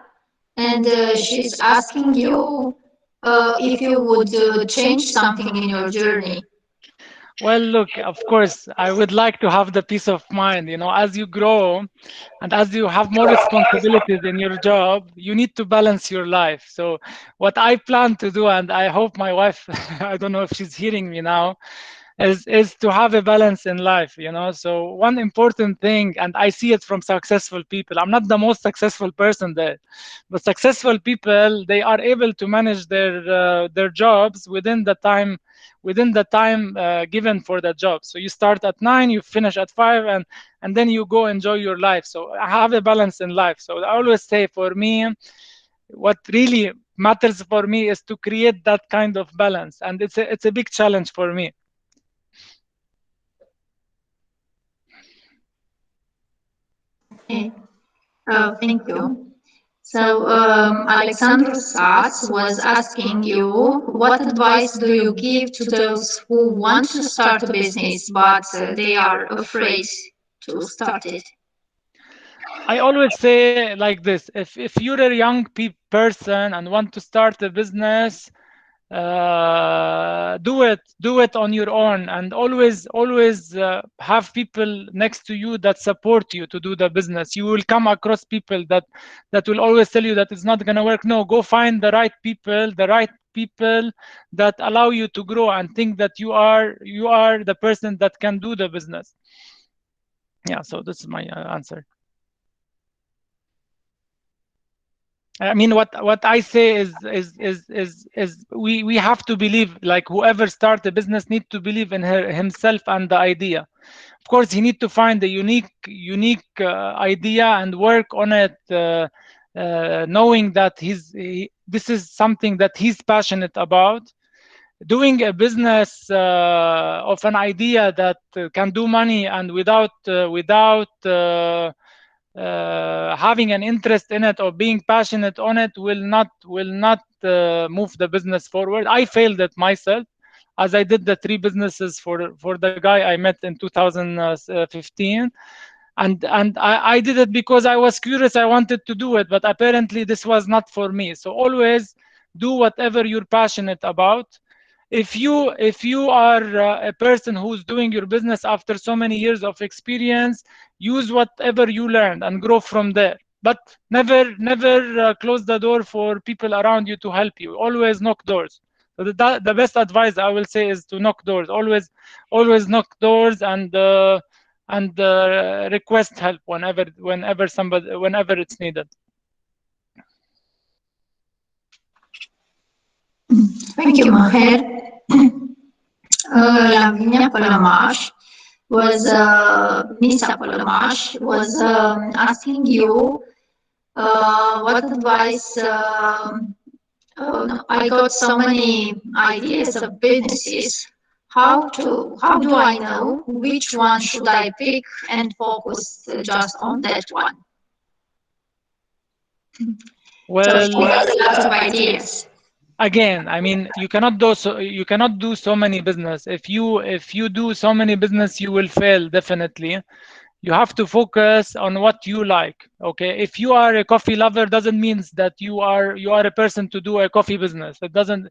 Speaker 1: and she's asking you if you would change something in your journey.
Speaker 3: Well, look, of course, I would like to have the peace of mind, as you grow and as you have more responsibilities in your job, you need to balance your life. So what I plan to do, and I hope my wife, I don't know if she's hearing me now, is to have a balance in life, So one important thing, and I see it from successful people, I'm not the most successful person there, but successful people, they are able to manage their jobs within the time given for the job. So you start at 9, you finish at 5, and then you go enjoy your life. So I have a balance in life. So I always say, for me, what really matters for me is to create that kind of balance, and it's a big challenge for me.
Speaker 1: Okay. Thank you. So Alexandra Sass was asking you, what advice do you give to those who want to start a business, but they are afraid to start it?
Speaker 3: I always say like this: if you're a young person and want to start a business, do it on your own, and always have people next to you that support you to do the business. You will come across people that will always tell you that it's not going to work. No, go find the right people that allow you to grow and think that you are the person that can do the business. Yeah, so this is my answer. I mean, what I say is we have to believe, like whoever start a business need to believe in himself and the idea. Of course, he need to find a unique idea and work on it, knowing that this is something that he's passionate about. Doing a business of an idea that can do money and without having an interest in it or being passionate on it will not move the business forward. I failed it myself, as I did the 3 businesses for the guy I met in 2015, and I did it because I was curious. I wanted to do it, but apparently this was not for me. So always do whatever you're passionate about. If you are a person who's doing your business after so many years of experience, use whatever you learned and grow from there. But never close the door for people around you to help you. Always knock doors. So the best advice I will say is to knock doors. Always knock doors and request help whenever it's needed.
Speaker 1: Thank you, Maher. Lavinia Palamash was Nisa Palamash was asking you what advice. I got so many ideas of businesses. How do I know which one should I pick and focus just on that one?
Speaker 3: Well,
Speaker 1: so she has a lot of ideas.
Speaker 3: Again, I mean, you cannot do so many business. If you do so many business, you will fail definitely. You have to focus on what you like. Okay, if you are a coffee lover, doesn't mean that you are a person to do a coffee business. It doesn't.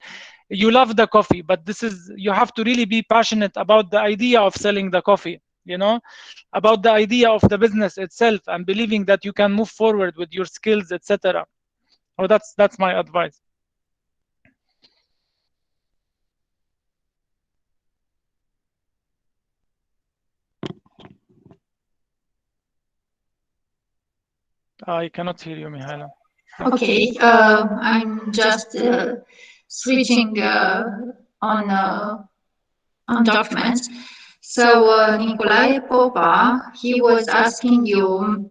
Speaker 3: You love the coffee, but you have to really be passionate about the idea of selling the coffee. You know, about the idea of the business itself, and believing that you can move forward with your skills, etc. Oh, that's my advice. I cannot hear you, Mihaela.
Speaker 1: Okay, I'm just switching on documents. So Nicolae Popa, he was asking you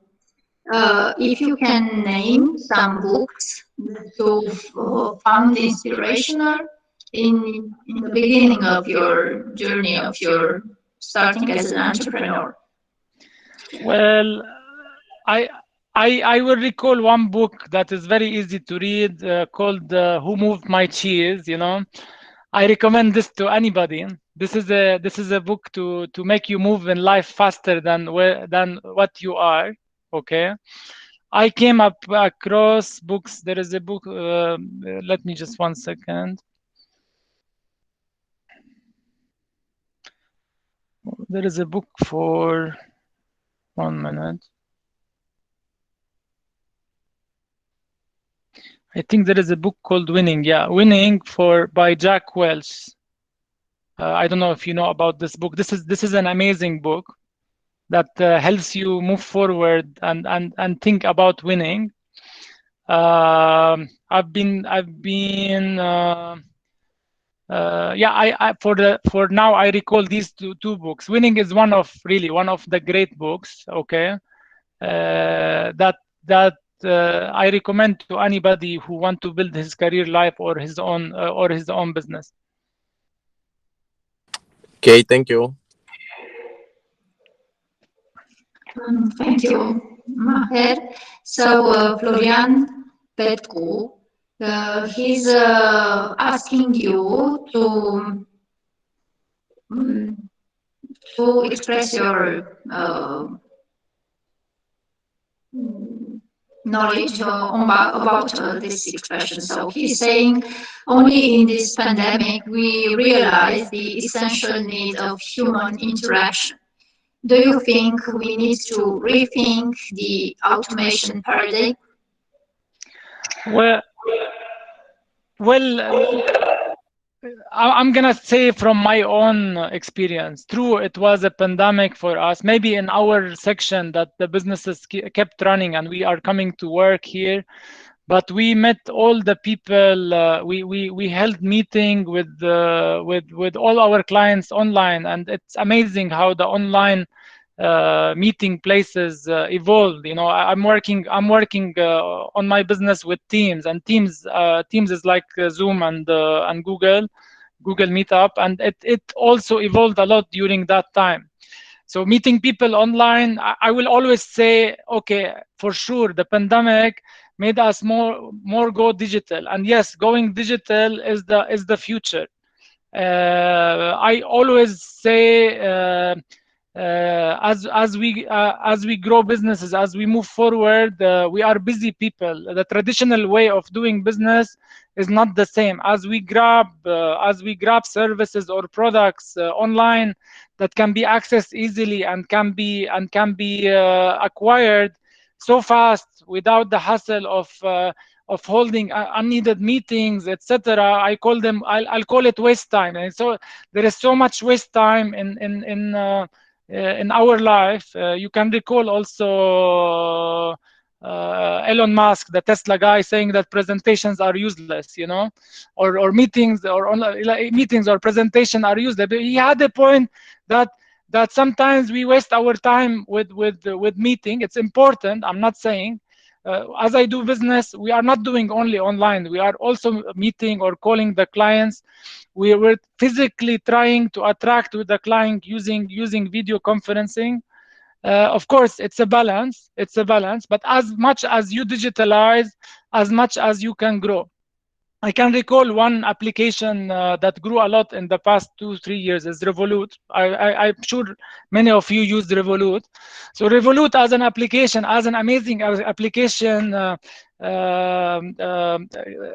Speaker 1: if you can name some books that you found inspirational in the beginning of your journey of your starting as an entrepreneur.
Speaker 3: Well, I will recall one book that is very easy to read called Who Moved My Cheese. You know, I recommend this to anybody. This is a book to make you move in life faster than what you are. Okay, I came up across books. There is a book. Let me just 1 second. There is a book for 1 minute. I think there is a book called Winning. Yeah, Winning by Jack Welch. I don't know if you know about this book. This is an amazing book that helps you move forward and think about winning. I've been for now I recall these two books. Winning is one of the great books. Okay, that I recommend to anybody who want to build his career life or his own business.
Speaker 7: Okay, thank you.
Speaker 1: Thank you, Maher. So Florian Petcu, he's asking you to express your knowledge about this expression. So he's saying, only in this pandemic we realize the essential need of human interaction. Do you think we need to rethink the automation paradigm?
Speaker 3: Well, I'm gonna say from my own experience, true, it was a pandemic for us. Maybe in our section that the businesses kept running and we are coming to work here, but we met all the people. We held meeting with all our clients online, and it's amazing how the online meeting places evolved. You know, I'm working on my business with Teams, and Teams is like Zoom and Google Meetup, and it also evolved a lot during that time. So meeting people online, I will always say, okay, for sure, the pandemic made us more go digital, and yes, going digital is the future. I always say, as we grow businesses, as we move forward, we are busy people. The traditional way of doing business is not the same. As we grab services or products online that can be accessed easily and can be acquired so fast without the hassle of holding unneeded meetings, etc. I'll call it waste time. And so there is so much waste time in our life. You can recall also Elon Musk, the Tesla guy, saying that presentations are useless, you know, or meetings or meetings or presentation are useless. But he had a point that sometimes we waste our time with meeting. It's important. I'm not saying. As I do business, we are not doing only online. We are also meeting or calling the clients. We're physically trying to attract with the client using video conferencing. Of course, it's a balance. But as much as you digitalize, as much as you can grow. I can recall one application that grew a lot in the past 2-3 years is Revolut. I'm sure many of you use Revolut. So Revolut as an application, as an amazing application,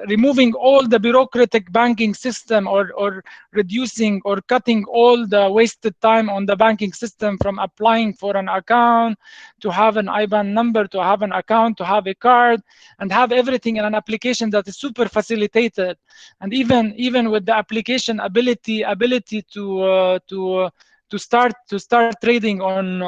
Speaker 3: removing all the bureaucratic banking system or reducing or cutting all the wasted time on the banking system, from applying for an account to have an IBAN number, to have an account, to have a card, and have everything in an application that is super facilitated. And even with the application ability to start trading on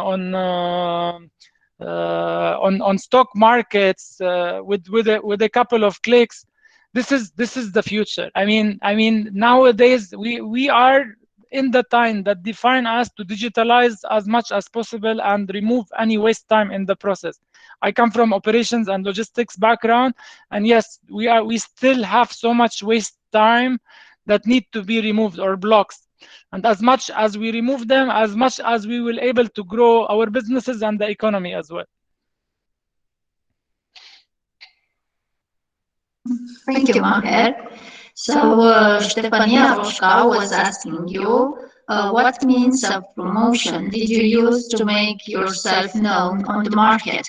Speaker 3: stock markets with a couple of clicks. This is the future. I mean nowadays we are in the time that define us to digitalize as much as possible and remove any waste time in the process. I come from operations and logistics background, and yes, we still have so much waste time that need to be removed, or blocks. And as much as we remove them, as much as we will able to grow our businesses and the economy as well.
Speaker 1: Thank you, Maher. So Stefania Roshka was asking you, what means of promotion did you use to make yourself known on the market?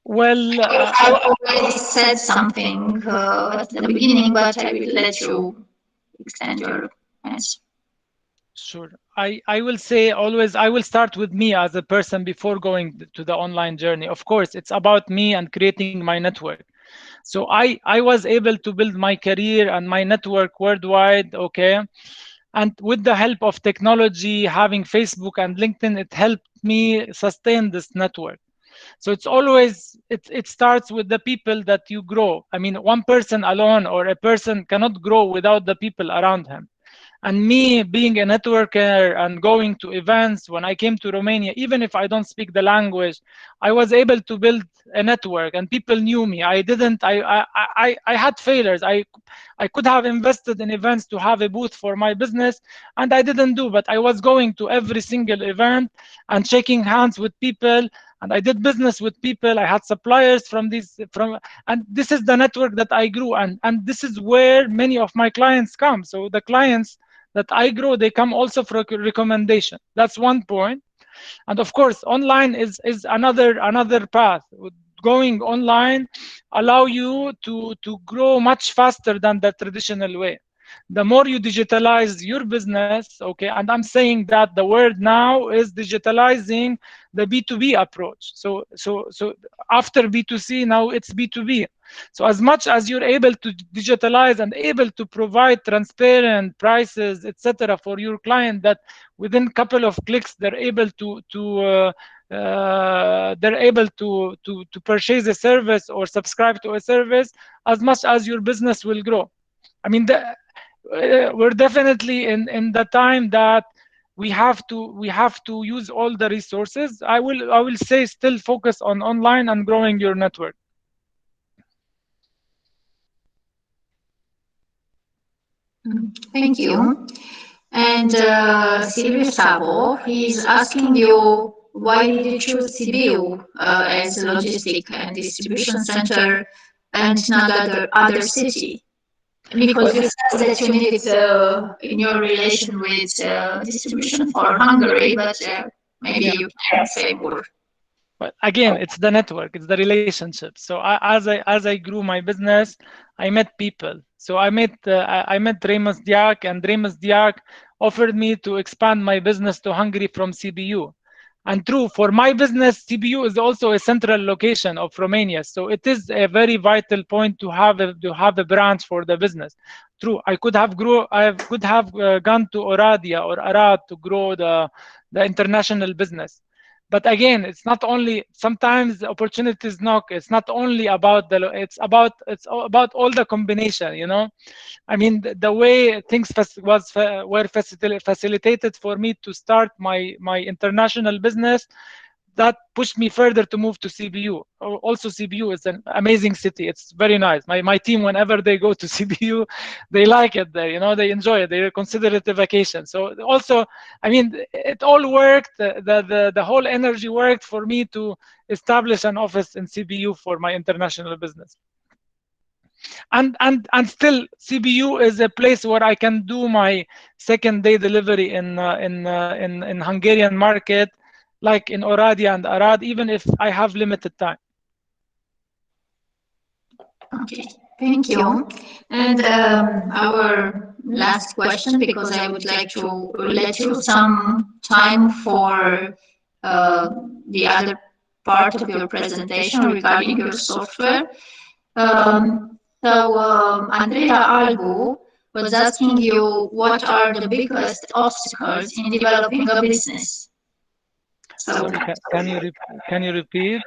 Speaker 3: Well,
Speaker 1: I already said something at the beginning, but I will let you extend your answer.
Speaker 3: Sure. I will say always, I will start with me as a person before going to the online journey. Of course, it's about me and creating my network. So I was able to build my career and my network worldwide, okay? And with the help of technology, having Facebook and LinkedIn, it helped me sustain this network. So it's always, it starts with the people that you grow. I mean, one person alone or a person cannot grow without the people around him. And me being a networker and going to events, when I came to Romania, even if I don't speak the language, I was able to build a network and people knew me. I had failures. I could have invested in events to have a booth for my business, and I didn't do, but I was going to every single event and shaking hands with people, and I did business with people. I had suppliers and this is the network that I grew, and this is where many of my clients come. So the clients that I grow, they come also for recommendation. That's one point. And of course, online is another path. Going online allow you to grow much faster than the traditional way. The more you digitalize your business, okay, and I'm saying that the word now is digitalizing the B2B approach. So after B2C, now it's B2B. So as much as you're able to digitalize and able to provide transparent prices, etc., for your client, that within a couple of clicks they're able to they're able to purchase a service or subscribe to a service as much as your business will grow. I mean, we're definitely in the time that we have to use all the resources. I will say still focus on online and growing your network.
Speaker 1: Thank you. And Silvio Sabo, he's asking you, why did you choose Sibiu as a logistic and distribution center and not other city? Because you said that you need it in your relation with distribution for Hungary, but maybe you can say more.
Speaker 3: But again, it's the network, it's the relationship. So as I grew my business, I met people. So I met Remus Diak, and Remus Diak offered me to expand my business to Hungary from CBU. And true, for my business, CBU is also a central location of Romania. So it is a very vital point to have a branch for the business. True, I could have gone to Oradea or Arad to grow the international business. But again, it's not only, sometimes the opportunities knock. It's not only about it's about all the combination, you know. I mean, the way things were facilitated for me to start my international business, that pushed me further to move to CBU. Also, CBU is an amazing city. It's very nice. My team, whenever they go to CBU, they like it there. You know, they enjoy it. They consider it a vacation. So also, I mean, it all worked. The whole energy worked for me to establish an office in CBU for my international business. And still, CBU is a place where I can do my second-day delivery in Hungarian market, like in Oradea and Arad, even if I have limited time.
Speaker 1: Okay, thank you. And our last question, because I would like to let you some time for the other part of your presentation regarding your software. Andrea Albu was asking you, what are the biggest obstacles in developing a business? So,
Speaker 3: can you repeat?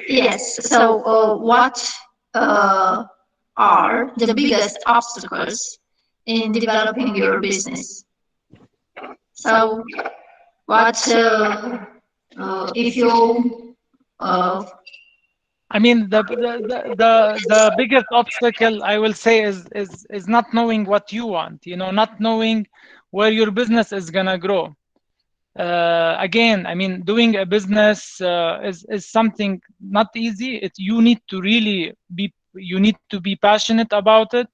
Speaker 1: Yes. So, what are the biggest obstacles in developing your business? So, what if you?
Speaker 3: I mean, the biggest obstacle, I will say, is not knowing what you want. You know, not knowing where your business is gonna grow. Again, I mean, doing a business is something not easy. You need to really be passionate about it.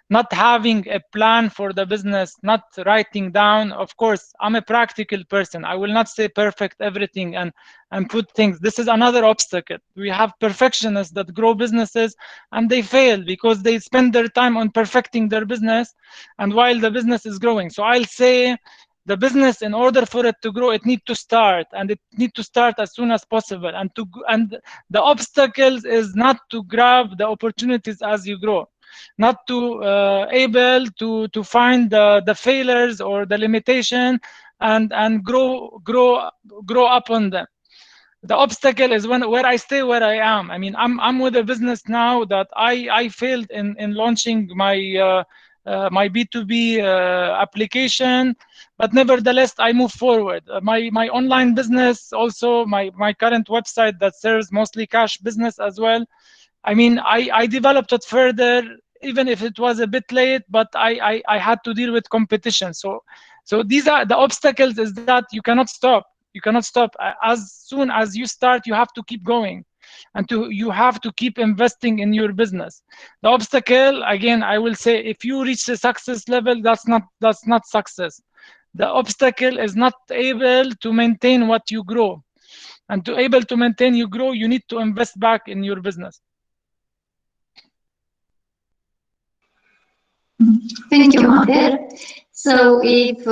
Speaker 3: Not having a plan for the business, not writing down. Of course, I'm a practical person. I will not say perfect everything and put things. This is another obstacle. We have perfectionists that grow businesses and they fail because they spend their time on perfecting their business, and while the business is growing. So I'll say, the business, in order for it to grow, it needs to start, and it needs to start as soon as possible. And the obstacles is not to grab the opportunities as you grow, not to able to find the failures or the limitation and grow up on them. The obstacle is where I stay where I am. I mean, I'm with a business now that I failed in launching my my B2B application, but nevertheless I move forward. My online business, also my current website that serves mostly cash business as well. I mean, I developed it further, even if it was a bit late, but I had to deal with competition. So these are the obstacles, is that you cannot stop. You cannot stop. As soon as you start, you have to keep going, and you have to keep investing in your business. The obstacle, again, I will say, if you reach the success level, that's not success. The obstacle is not able to maintain what you grow. And to able to maintain you grow, you need to invest back in your business.
Speaker 1: Thank you, Maher. So if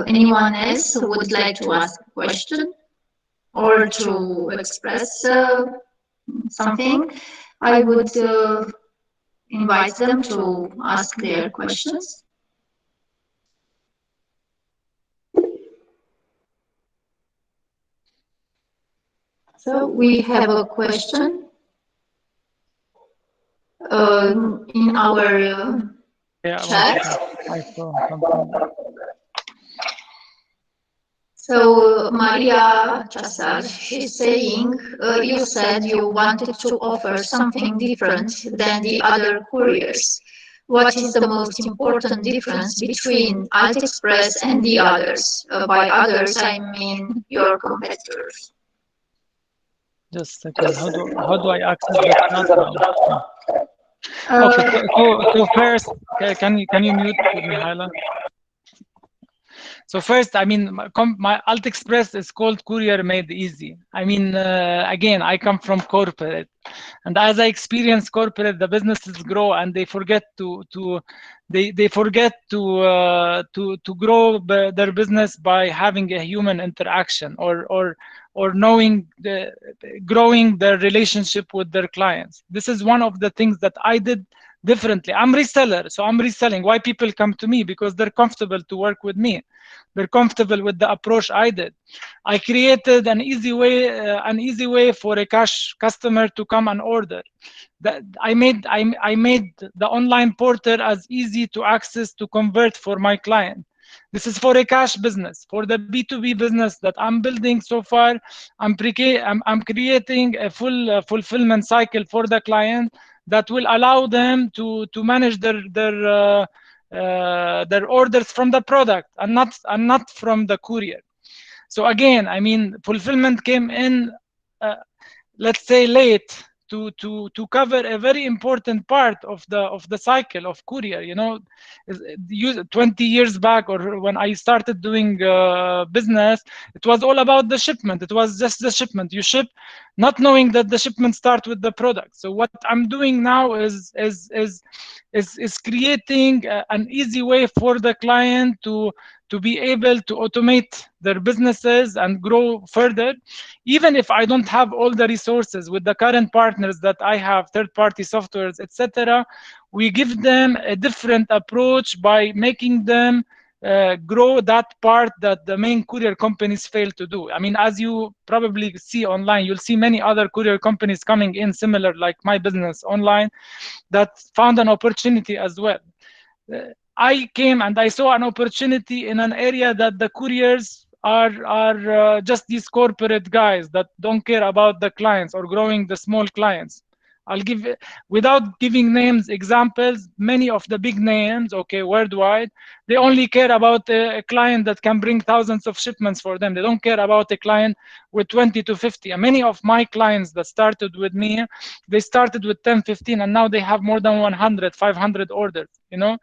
Speaker 1: anyone else would like to ask a question or to express something, I would invite them to ask their questions. So we have a question in our chat.
Speaker 3: I saw something.
Speaker 1: So Maria Chasar, she's saying, you said you wanted to offer something different than the other couriers. What is the most important difference between Altexpress and the others? By others, I mean your competitors.
Speaker 3: Just a second. How do I access the chat now? Okay. So first, can you mute Mihaela? So first, I mean, my Altexpress is called Courier Made Easy. I mean, again, I come from corporate, and as I experience corporate, the businesses grow and they forget to grow their business by having a human interaction or knowing growing their relationship with their clients. This is one of the things that I did differently. I'm reseller, so I'm reselling. Why people come to me? Because they're comfortable to work with me. They're comfortable with the approach I did. I created an easy way for a cash customer to come and order. That I made the online portal as easy to access to convert for my client. This is for a cash business. For the B2B business that I'm building so far, I'm creating a full fulfillment cycle for the client that will allow them to manage their orders from the product and not from the courier. So again, I mean, fulfillment came in, let's say, late to cover a very important part of the cycle of courier. You know, 20 years back, or when I started doing business, it was all about the shipment. It was just the shipment. You ship, not knowing that the shipment starts with the product. So what I'm doing now is creating an easy way for the client to be able to automate their businesses and grow further. Even if I don't have all the resources with the current partners that I have, third-party softwares, etc., we give them a different approach by making them grow that part that the main courier companies fail to do. I mean, as you probably see online, you'll see many other courier companies coming in similar, like my business online, that found an opportunity as well. I came and I saw an opportunity in an area that the couriers are just these corporate guys that don't care about the clients or growing the small clients. I'll give, without giving names, examples. Many of the big names, okay, worldwide, they only care about a client that can bring thousands of shipments for them. They don't care about a client with 20 to 50. And many of my clients that started with me, they started with 10, 15, and now they have more than 100, 500 orders, you know?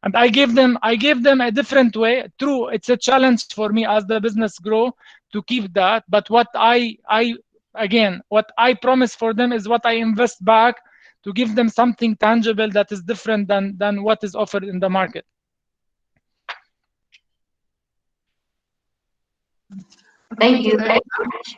Speaker 3: And I gave them a different way. True, it's a challenge for me as the business grow to keep that. But what what I promise for them is what I invest back to give them something tangible that is different than what is offered in the market.
Speaker 1: Thank you very much.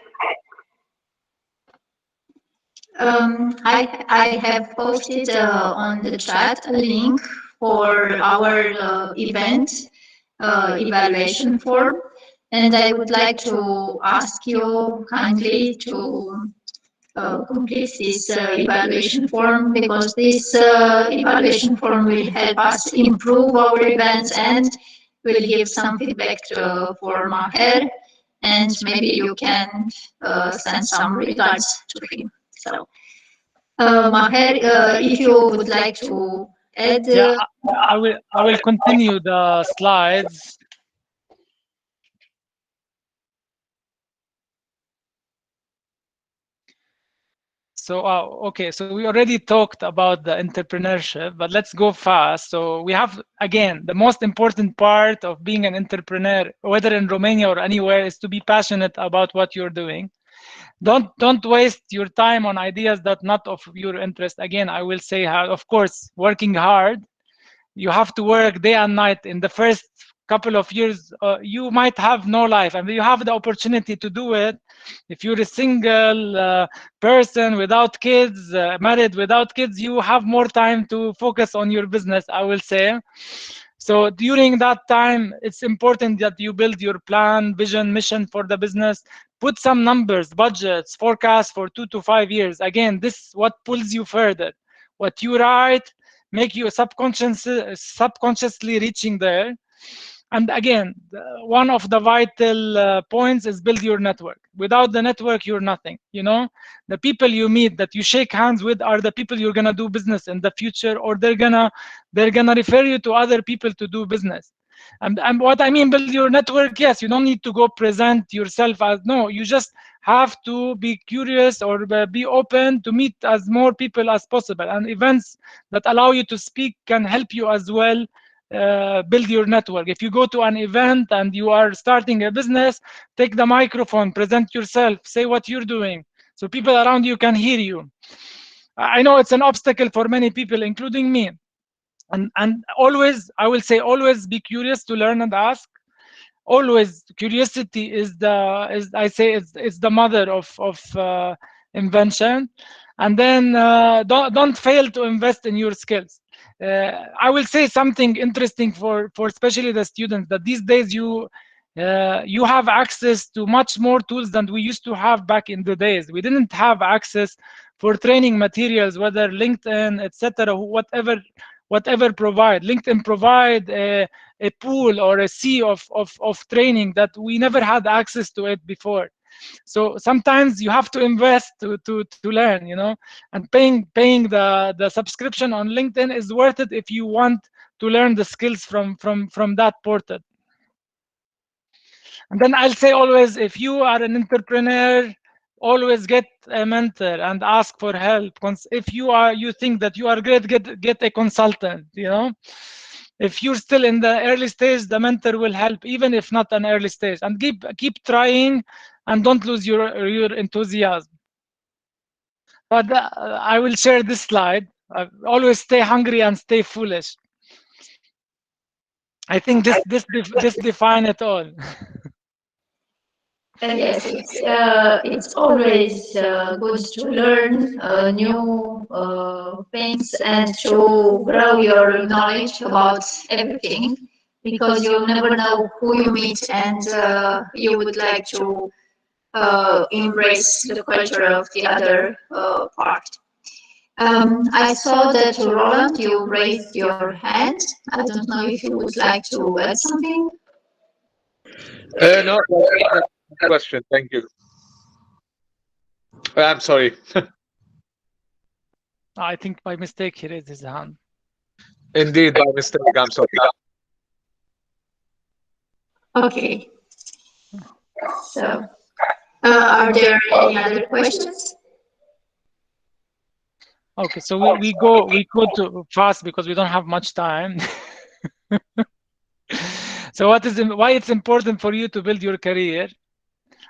Speaker 1: I have posted on the chat a link for our event evaluation form, and I would like to ask you kindly to complete this evaluation form, because this evaluation form will help us improve our events and will give some feedback for Maher, and maybe you can send some regards to him. So, Maher, if you would like to add,
Speaker 3: yeah, I will continue the slides. So, okay, so we already talked about the entrepreneurship, but let's go fast. So we have, again, the most important part of being an entrepreneur, whether in Romania or anywhere, is to be passionate about what you're doing. Don't waste your time on ideas that not of your interest. Again, I will say, of course, working hard. You have to work day and night. In the first couple of years, you might have no life, and you have the opportunity to do it. If you're a single person without kids, married without kids, you have more time to focus on your business, I will say. So during that time, it's important that you build your plan, vision, mission for the business, put some numbers, budgets, forecasts for 2 to 5 years. Again, this what pulls you further. What you write make you subconsciously reaching there. And again, one of the vital points is build your network. Without the network, you're nothing. You know, the people you meet that you shake hands with are the people you're gonna do business in the future, or they're gonna refer you to other people to do business. And what I mean, build your network. Yes, you don't need to go present yourself as, no. You just have to be curious or be open to meet as more people as possible. And events that allow you to speak can help you as well. Build your network. If you go to an event and you are starting a business, take the microphone, present yourself, say what you're doing, so people around you can hear you. I know it's an obstacle for many people, including me. And always, I will say, always be curious to learn and ask. Always, curiosity is the mother of invention. And then don't fail to invest in your skills. I will say something interesting for especially the students, that these days you have access to much more tools than we used to have back in the days. We didn't have access for training materials, whether LinkedIn, etc., whatever provide. LinkedIn provide a pool or a sea of training that we never had access to it before. So sometimes you have to invest to learn, you know, and paying the subscription on LinkedIn is worth it if you want to learn the skills from that portal. And then I'll say always, if you are an entrepreneur, always get a mentor and ask for help. If you think that you are great, get a consultant, you know. If you're still in the early stage, the mentor will help, even if not an early stage. And keep trying, and don't lose your enthusiasm. But I will share this slide. Always stay hungry and stay foolish. I think this define it all.
Speaker 1: Yes, it's always good to learn new things and to grow your knowledge about everything, because you never know who you meet, and you would like to embrace the culture of the other part. I saw that, Roland, you raised your hand. I don't know if you would like to add something.
Speaker 6: No, question. Thank you. I'm sorry.
Speaker 3: I think by mistake he raised his hand.
Speaker 6: Indeed, by mistake. I'm sorry.
Speaker 1: Okay. So, are there any other questions?
Speaker 3: Okay, so we go to fast because we don't have much time. So why it's important for you to build your career?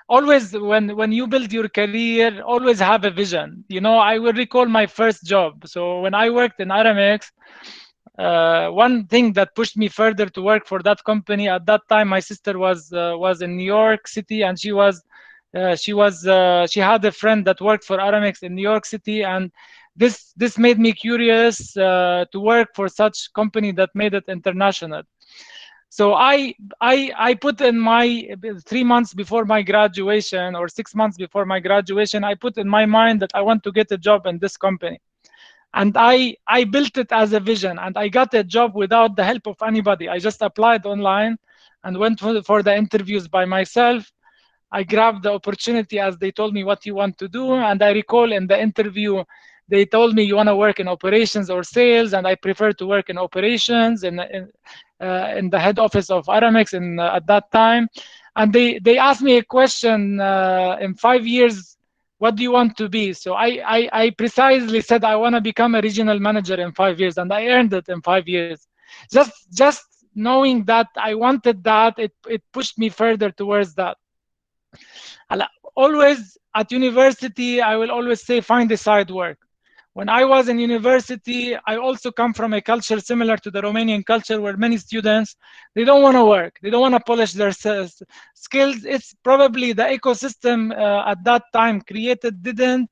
Speaker 3: Always, when you build your career, always have a vision. You know, I will recall my first job. So when I worked in Aramex, one thing that pushed me further to work for that company at that time, my sister was in New York City, and she had a friend that worked for Aramex in New York City, and this made me curious to work for such company that made it international. So I put in my 3 months before my graduation, or 6 months before my graduation, I put in my mind that I want to get a job in this company. And I built it as a vision, and I got a job without the help of anybody. I just applied online and went for the interviews by myself. I grabbed the opportunity as they told me what you want to do. And I recall in the interview, they told me, you want to work in operations or sales, and I prefer to work in operations in the head office of Aramex at that time. And they asked me a question, in 5 years, what do you want to be? So I precisely said I want to become a regional manager in 5 years, and I earned it in 5 years. Just knowing that I wanted that, it pushed me further towards that. Always at university, I will always say, find a side work. When I was in university, I also come from a culture similar to the Romanian culture, where many students, they don't want to work. They don't want to polish their skills. It's probably the ecosystem at that time created didn't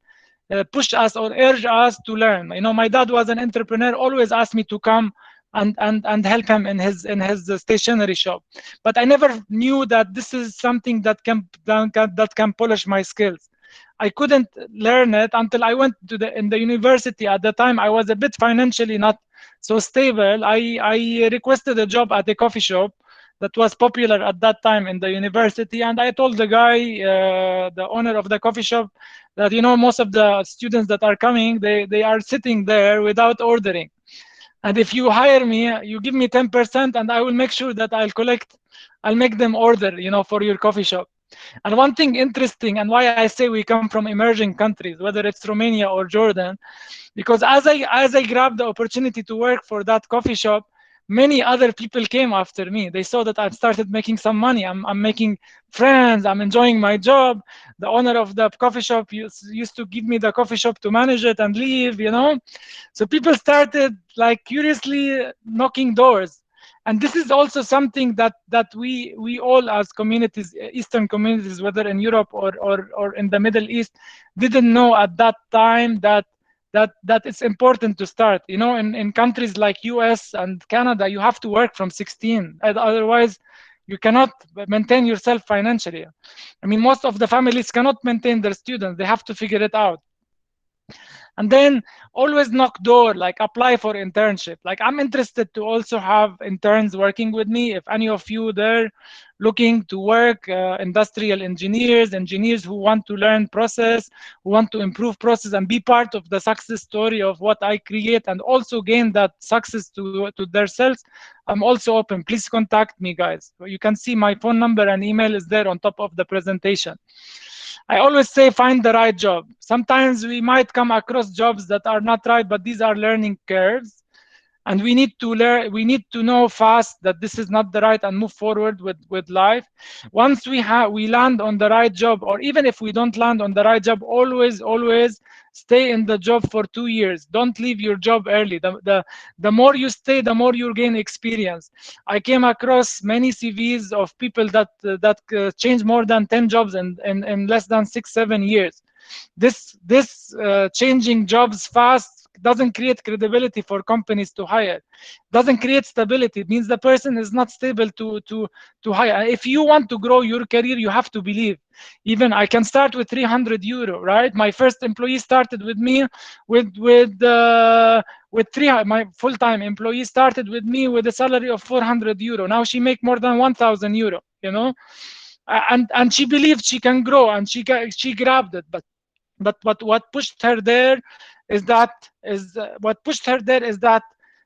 Speaker 3: push us or urge us to learn. You know, my dad was an entrepreneur, always asked me to come and help him in his stationery shop. But I never knew that this is something that can polish my skills. I couldn't learn it until I went to in the university. At the time, I was a bit financially not so stable. I requested a job at a coffee shop that was popular at that time in the university, and I told the guy, the owner of the coffee shop, that most of the students that are coming, they are sitting there without ordering. And if you hire me, you give me 10%, and I will make sure that I'll make them order, for your coffee shop. And one thing interesting, and why I say we come from emerging countries, whether it's Romania or Jordan, because as I grabbed the opportunity to work for that coffee shop, many other people came after me. They saw that I've started making some money. I'm making friends. I'm enjoying my job. The owner of the coffee shop used to give me the coffee shop to manage it and leave, So people started like curiously knocking doors. And this is also something that we all as communities, Eastern communities, whether in Europe or in the Middle East, didn't know at that time that it's important to start. In countries like US and Canada, you have to work from 16. Otherwise, you cannot maintain yourself financially. I mean, most of the families cannot maintain their students. They have to figure it out. And then always knock door, like apply for internship. Like I'm interested to also have interns working with me. If any of you there looking to work, industrial engineers who want to learn process, who want to improve process and be part of the success story of what I create, and also gain that success to themselves, I'm also open. Please contact me, guys. You can see my phone number and email is there on top of the presentation. I always say find the right job. Sometimes we might come across jobs that are not right, but these are learning curves. And we need to learn, we need to know fast that this is not the right and move forward with life. Once we land on the right job, or even if we don't land on the right job, always stay in the job for 2 years. Don't leave your job early. The more you stay, the more you gain experience. I came across many CVs of people that changed more than 10 jobs in less than 6-7 years. This changing jobs fast doesn't create credibility for companies to hire. Doesn't create stability. It means the person is not stable to hire. If you want to grow your career, you have to believe. Even I can start with 300 euro, right? My first employee started with me with my full-time employee started with me with a salary of 400 euro. Now she make more than 1,000 euro, and she believed she can grow, and she grabbed it. But what pushed her there is that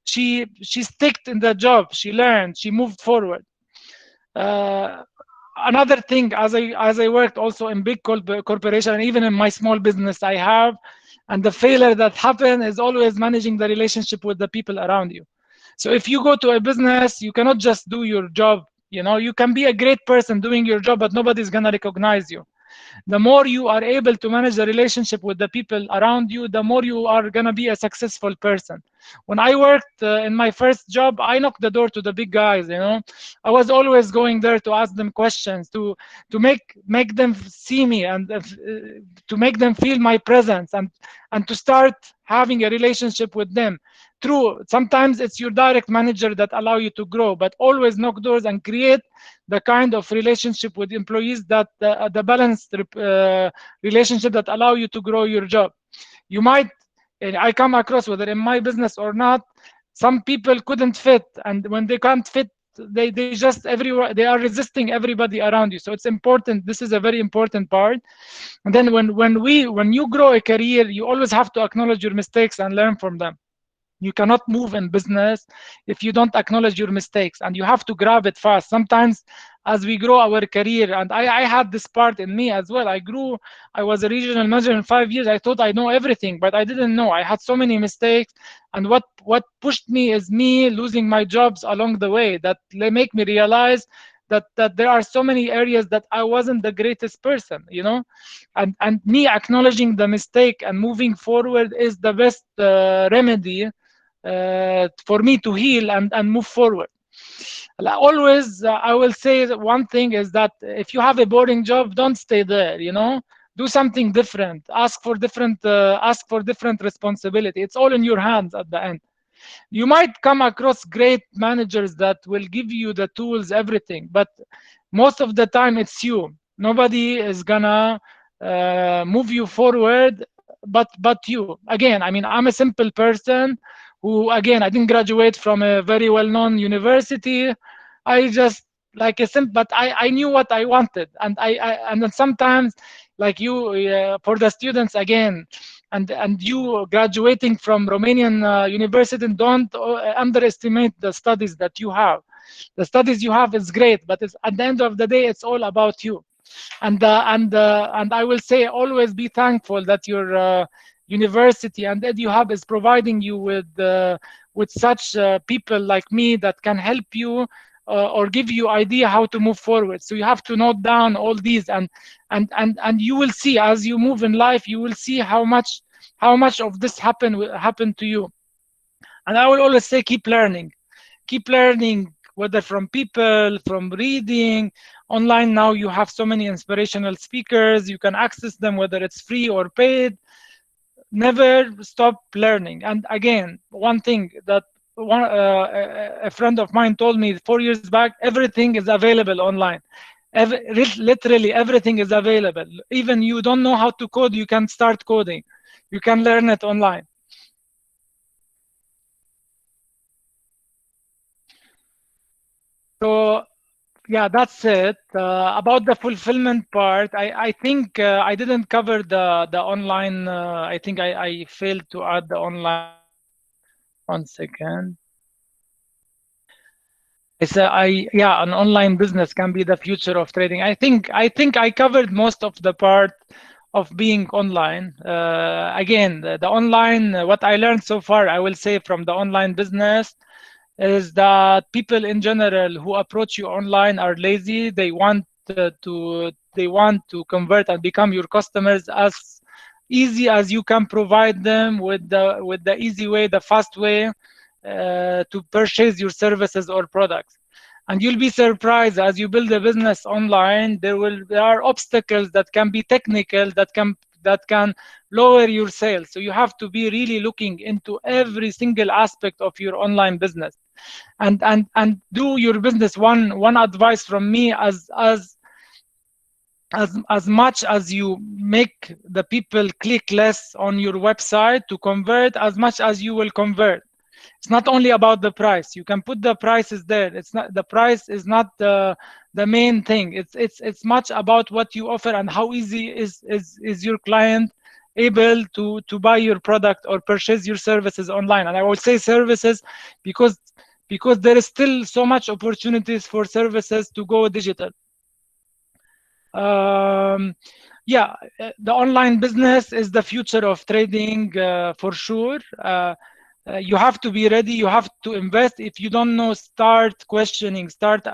Speaker 3: she sticked in the job. She learned. She moved forward. Another thing, as I worked also in big corporation, and even in my small business I have, and the failure that happened is always managing the relationship with the people around you. So if you go to a business, you cannot just do your job. You can be a great person doing your job, but nobody's gonna recognize you. The more you are able to manage the relationship with the people around you, the more you are going to be a successful person. When I worked in my first job, I knocked the door to the big guys. I was always going there to ask them questions, to make them see me, and to make them feel my presence, and to start having a relationship with them. True, sometimes it's your direct manager that allow you to grow, but always knock doors and create the kind of relationship with employees that the balanced relationship that allow you to grow your job. I come across, whether in my business or not, some people couldn't fit, and when they can't fit, they just everywhere they are resisting everybody around you. So it's important. This is a very important part. And then when you grow a career, you always have to acknowledge your mistakes and learn from them. You cannot move in business if you don't acknowledge your mistakes, and you have to grab it fast. Sometimes as we grow our career, and I had this part in me as well. I was a regional manager in 5 years. I thought I know everything, but I didn't know. I had so many mistakes, and what pushed me is me losing my jobs along the way, that make me realize that there are so many areas that I wasn't the greatest person, and me acknowledging the mistake and moving forward is the best remedy for me to heal and move forward. Always, I will say that one thing is that if you have a boring job, don't stay there. Do something different. Ask for different responsibility. It's all in your hands at the end. You might come across great managers that will give you the tools, everything, but most of the time it's you. Nobody is gonna move you forward but you. Again, I mean, I'm a simple person who, again, I didn't graduate from a very well-known university. I just like a simple, but I knew what I wanted, and and then sometimes, like you, for the students, again, and you graduating from Romanian university, don't underestimate the studies that you have. The studies you have is great, but it's, at the end of the day, it's all about you. And I will say, always be thankful that your university and EDUHUB is providing you with such people like me that can help you or give you idea how to move forward. So you have to note down all these, and you will see, as you move in life, you will see how much of this happen to you. And I will always say, keep learning, whether from people, from reading. Online now, you have so many inspirational speakers. You can access them, whether it's free or paid. Never stop learning. And again, one thing that a friend of mine told me 4 years back, everything is available online. Literally everything is available. Even you don't know how to code, you can start coding. You can learn it online. So yeah, that's it. About the fulfillment part, I think I didn't cover the online. I think I failed to add the online. 1 second. Yeah, an online business can be the future of trading. I think I covered most of the part of being online. Again, the online, what I learned so far, I will say, from the online business, is that people in general who approach you online are lazy. They want to convert and become your customers as easy as you can provide them with the easy way, the fast way to purchase your services or products. And you'll be surprised, as you build a business online, there are obstacles that can be technical, that can lower your sales. So you have to be really looking into every single aspect of your online business, and do your business. One advice from me: as much as you make the people click less on your website to convert, as much as you will convert. It's not only about the price. You can put the prices there. It's not, the price is not the main thing. It's much about what you offer and how easy is your client able to buy your product or purchase your services online. And I will say services because there is still so much opportunities for services to go digital. Yeah, the online business is the future of trading for sure. You have to be ready. You have to invest. If you don't know, start questioning. Start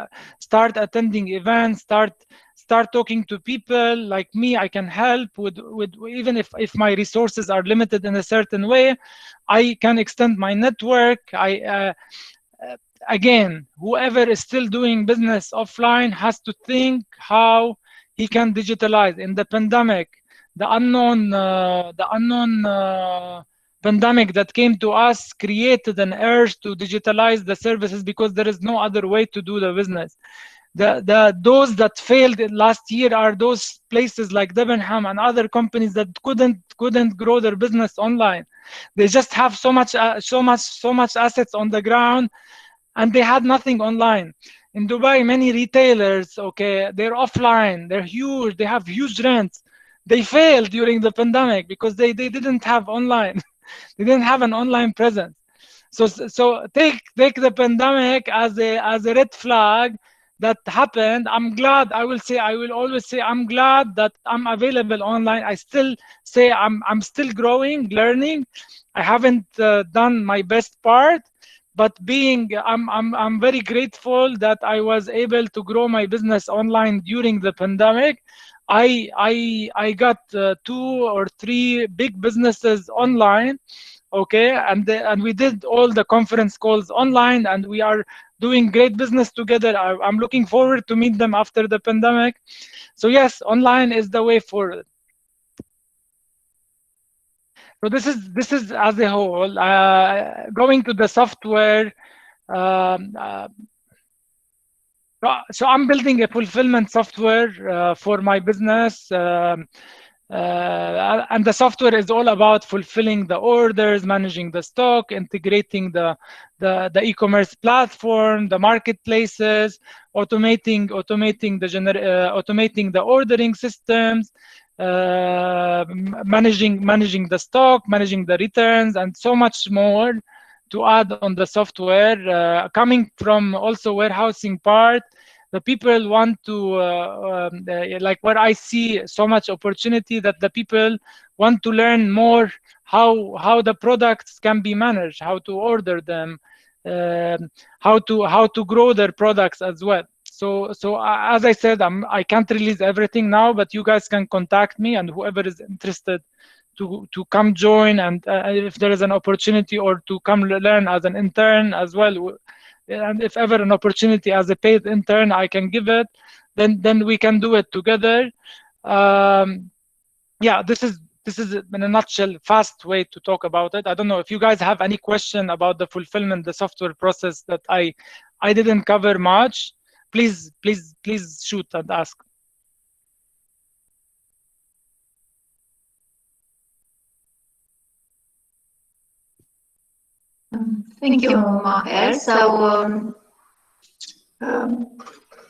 Speaker 3: attending events. Start talking to people like me. I can help with even if my resources are limited in a certain way, I can extend my network. Again, whoever is still doing business offline has to think how he can digitalize. In the pandemic, the unknown pandemic that came to us created an urge to digitalize the services because there is no other way to do the business. Those that failed last year are those places like Debenham and other companies that couldn't grow their business online. They just have so much assets on the ground, and they had nothing online. In Dubai, many retailers, okay, they're offline, they're huge, they have huge rents. They failed during the pandemic because they didn't have online. They didn't have an online presence. So take the pandemic as a red flag that happened. I'm glad. I will always say I'm glad that I'm available online. I still say I'm still growing, learning. I haven't done my best part, but I'm very grateful that I was able to grow my business online during the pandemic. I got 2 or 3 big businesses online, okay, and we did all the conference calls online, and we are doing great business together. I'm looking forward to meet them after the pandemic. So yes, online is the way forward. So this is as a whole. Going to the software. So I'm building a fulfillment software for my business. And the software is all about fulfilling the orders, managing the stock, integrating the e-commerce platform, the marketplaces, automating the ordering systems, managing the stock, managing the returns, and so much more to add on the software. Coming from also warehousing part, the people want to like where I see so much opportunity, that the people want to learn more how the products can be managed, how to order them, how to grow their products as well. So as I said, I can't release everything now, but you guys can contact me, and whoever is interested to come join, and if there is an opportunity, or to come learn as an intern as well. And if ever an opportunity as a paid intern I can give it, then we can do it together. Yeah, this is in a nutshell, fast way to talk about it. I don't know if you guys have any question about the fulfillment, the software process that I didn't cover much. Please shoot and ask.
Speaker 1: Thank you, Maher. So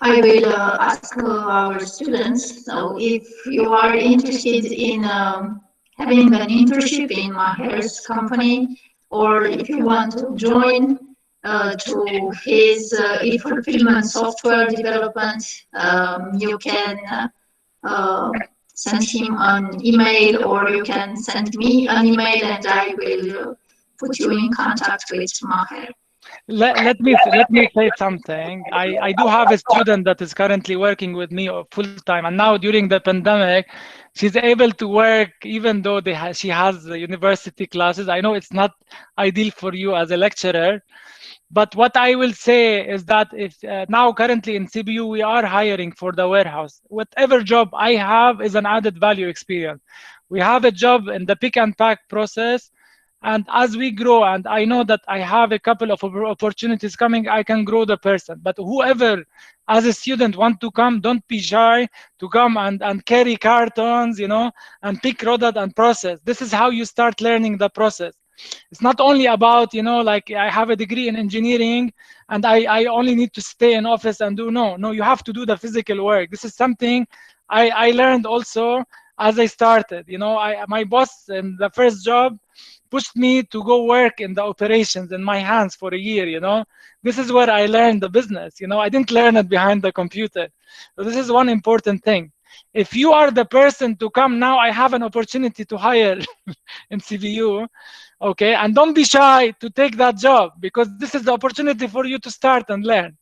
Speaker 1: I will ask our students. So if you are interested in having an internship in Maher's company, or if you want to join to his e-fulfillment software development, you can send him an email, or you can send me an email, and I will put you in contact with Maher.
Speaker 3: Let me say something. I do have a student that is currently working with me full time, and now during the pandemic, she's able to work even though she has university classes. I know it's not ideal for you as a lecturer, but what I will say is that if now currently in CBU we are hiring for the warehouse. Whatever job I have is an added value experience. We have a job in the pick and pack process. And as we grow, and I know that I have a couple of opportunities coming, I can grow the person. But whoever, as a student, want to come, don't be shy to come and carry cartons, and pick product and process. This is how you start learning the process. It's not only about, like I have a degree in engineering and I only need to stay in office and do. No, you have to do the physical work. This is something I learned also as I started. My boss in the first job pushed me to go work in the operations in my hands for a year. This is where I learned the business. I didn't learn it behind the computer. So this is one important thing. If you are the person to come now, I have an opportunity to hire in CBU, okay? And don't be shy to take that job, because this is the opportunity for you to start and learn.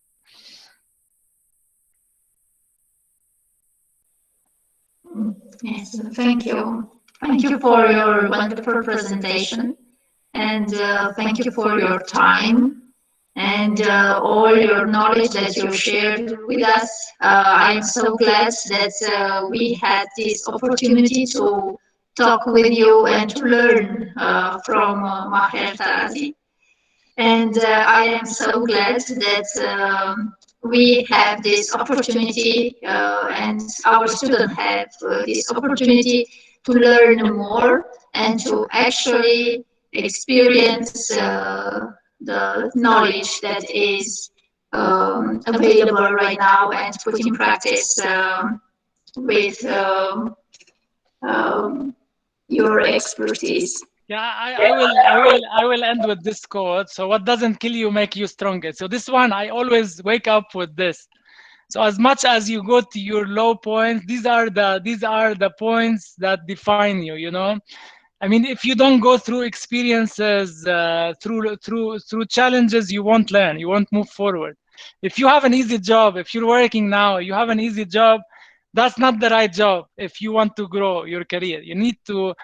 Speaker 1: Yes, thank you. Thank you for your wonderful presentation, and thank you for your time and all your knowledge that you shared with us. I'm so glad that we had this opportunity to talk with you and to learn from Maher Tarazi. And I am so glad that we have this opportunity and our students have this opportunity to learn more and to actually experience the knowledge that is available right now and put in practice with your expertise.
Speaker 3: Yeah, I will end with this quote. So what doesn't kill you make you stronger. So this one, I always wake up with this. So as much as you go to your low points, these are the points that define you. I mean, if you don't go through experiences, through challenges, you won't learn. You won't move forward. If you have an easy job, if you're working now, you have an easy job, that's not the right job. If you want to grow your career, you need to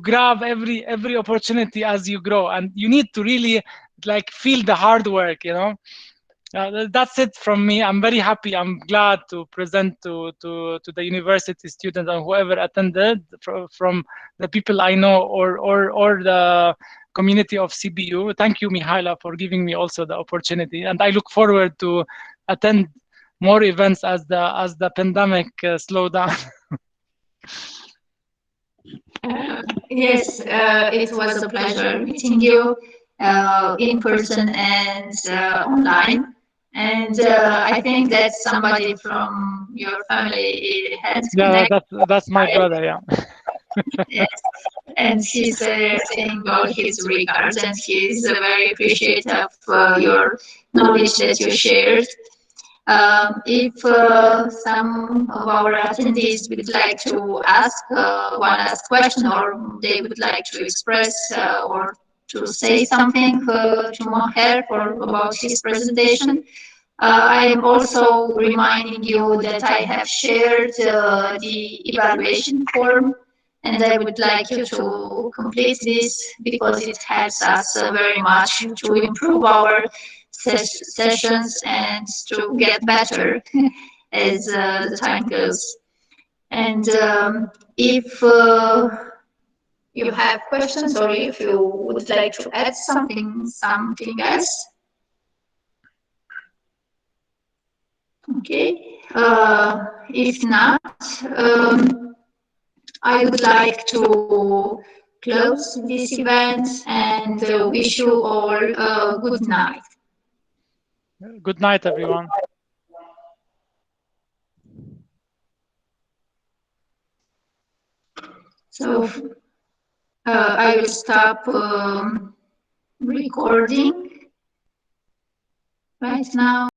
Speaker 3: grab every opportunity as you grow, and you need to really like feel the hard work. That's it from me. I'm very happy. I'm glad to present to the university students and whoever attended from the people I know or the community of CBU. Thank you, Mihaela, for giving me also the opportunity, and I look forward to attend more events as the pandemic slow down.
Speaker 1: Yes, it was a pleasure meeting you in person and online. And I think that somebody from your family has
Speaker 3: Yeah,
Speaker 1: connected.
Speaker 3: that's my brother. Yeah.
Speaker 1: Yes. And he's saying all his regards, and he's very appreciative of your knowledge that you shared. If some of our attendees would like to ask one last question, or they would like to express or to say something to Maher about his presentation, I am also reminding you that I have shared the evaluation form, and I would like you to complete this because it helps us very much to improve our sessions and to get better as the time goes. And if you have questions or if you would like to add something else, okay. If not, I would like to close this event and wish you all a good night.
Speaker 3: Good night, everyone.
Speaker 1: So I will stop recording right now.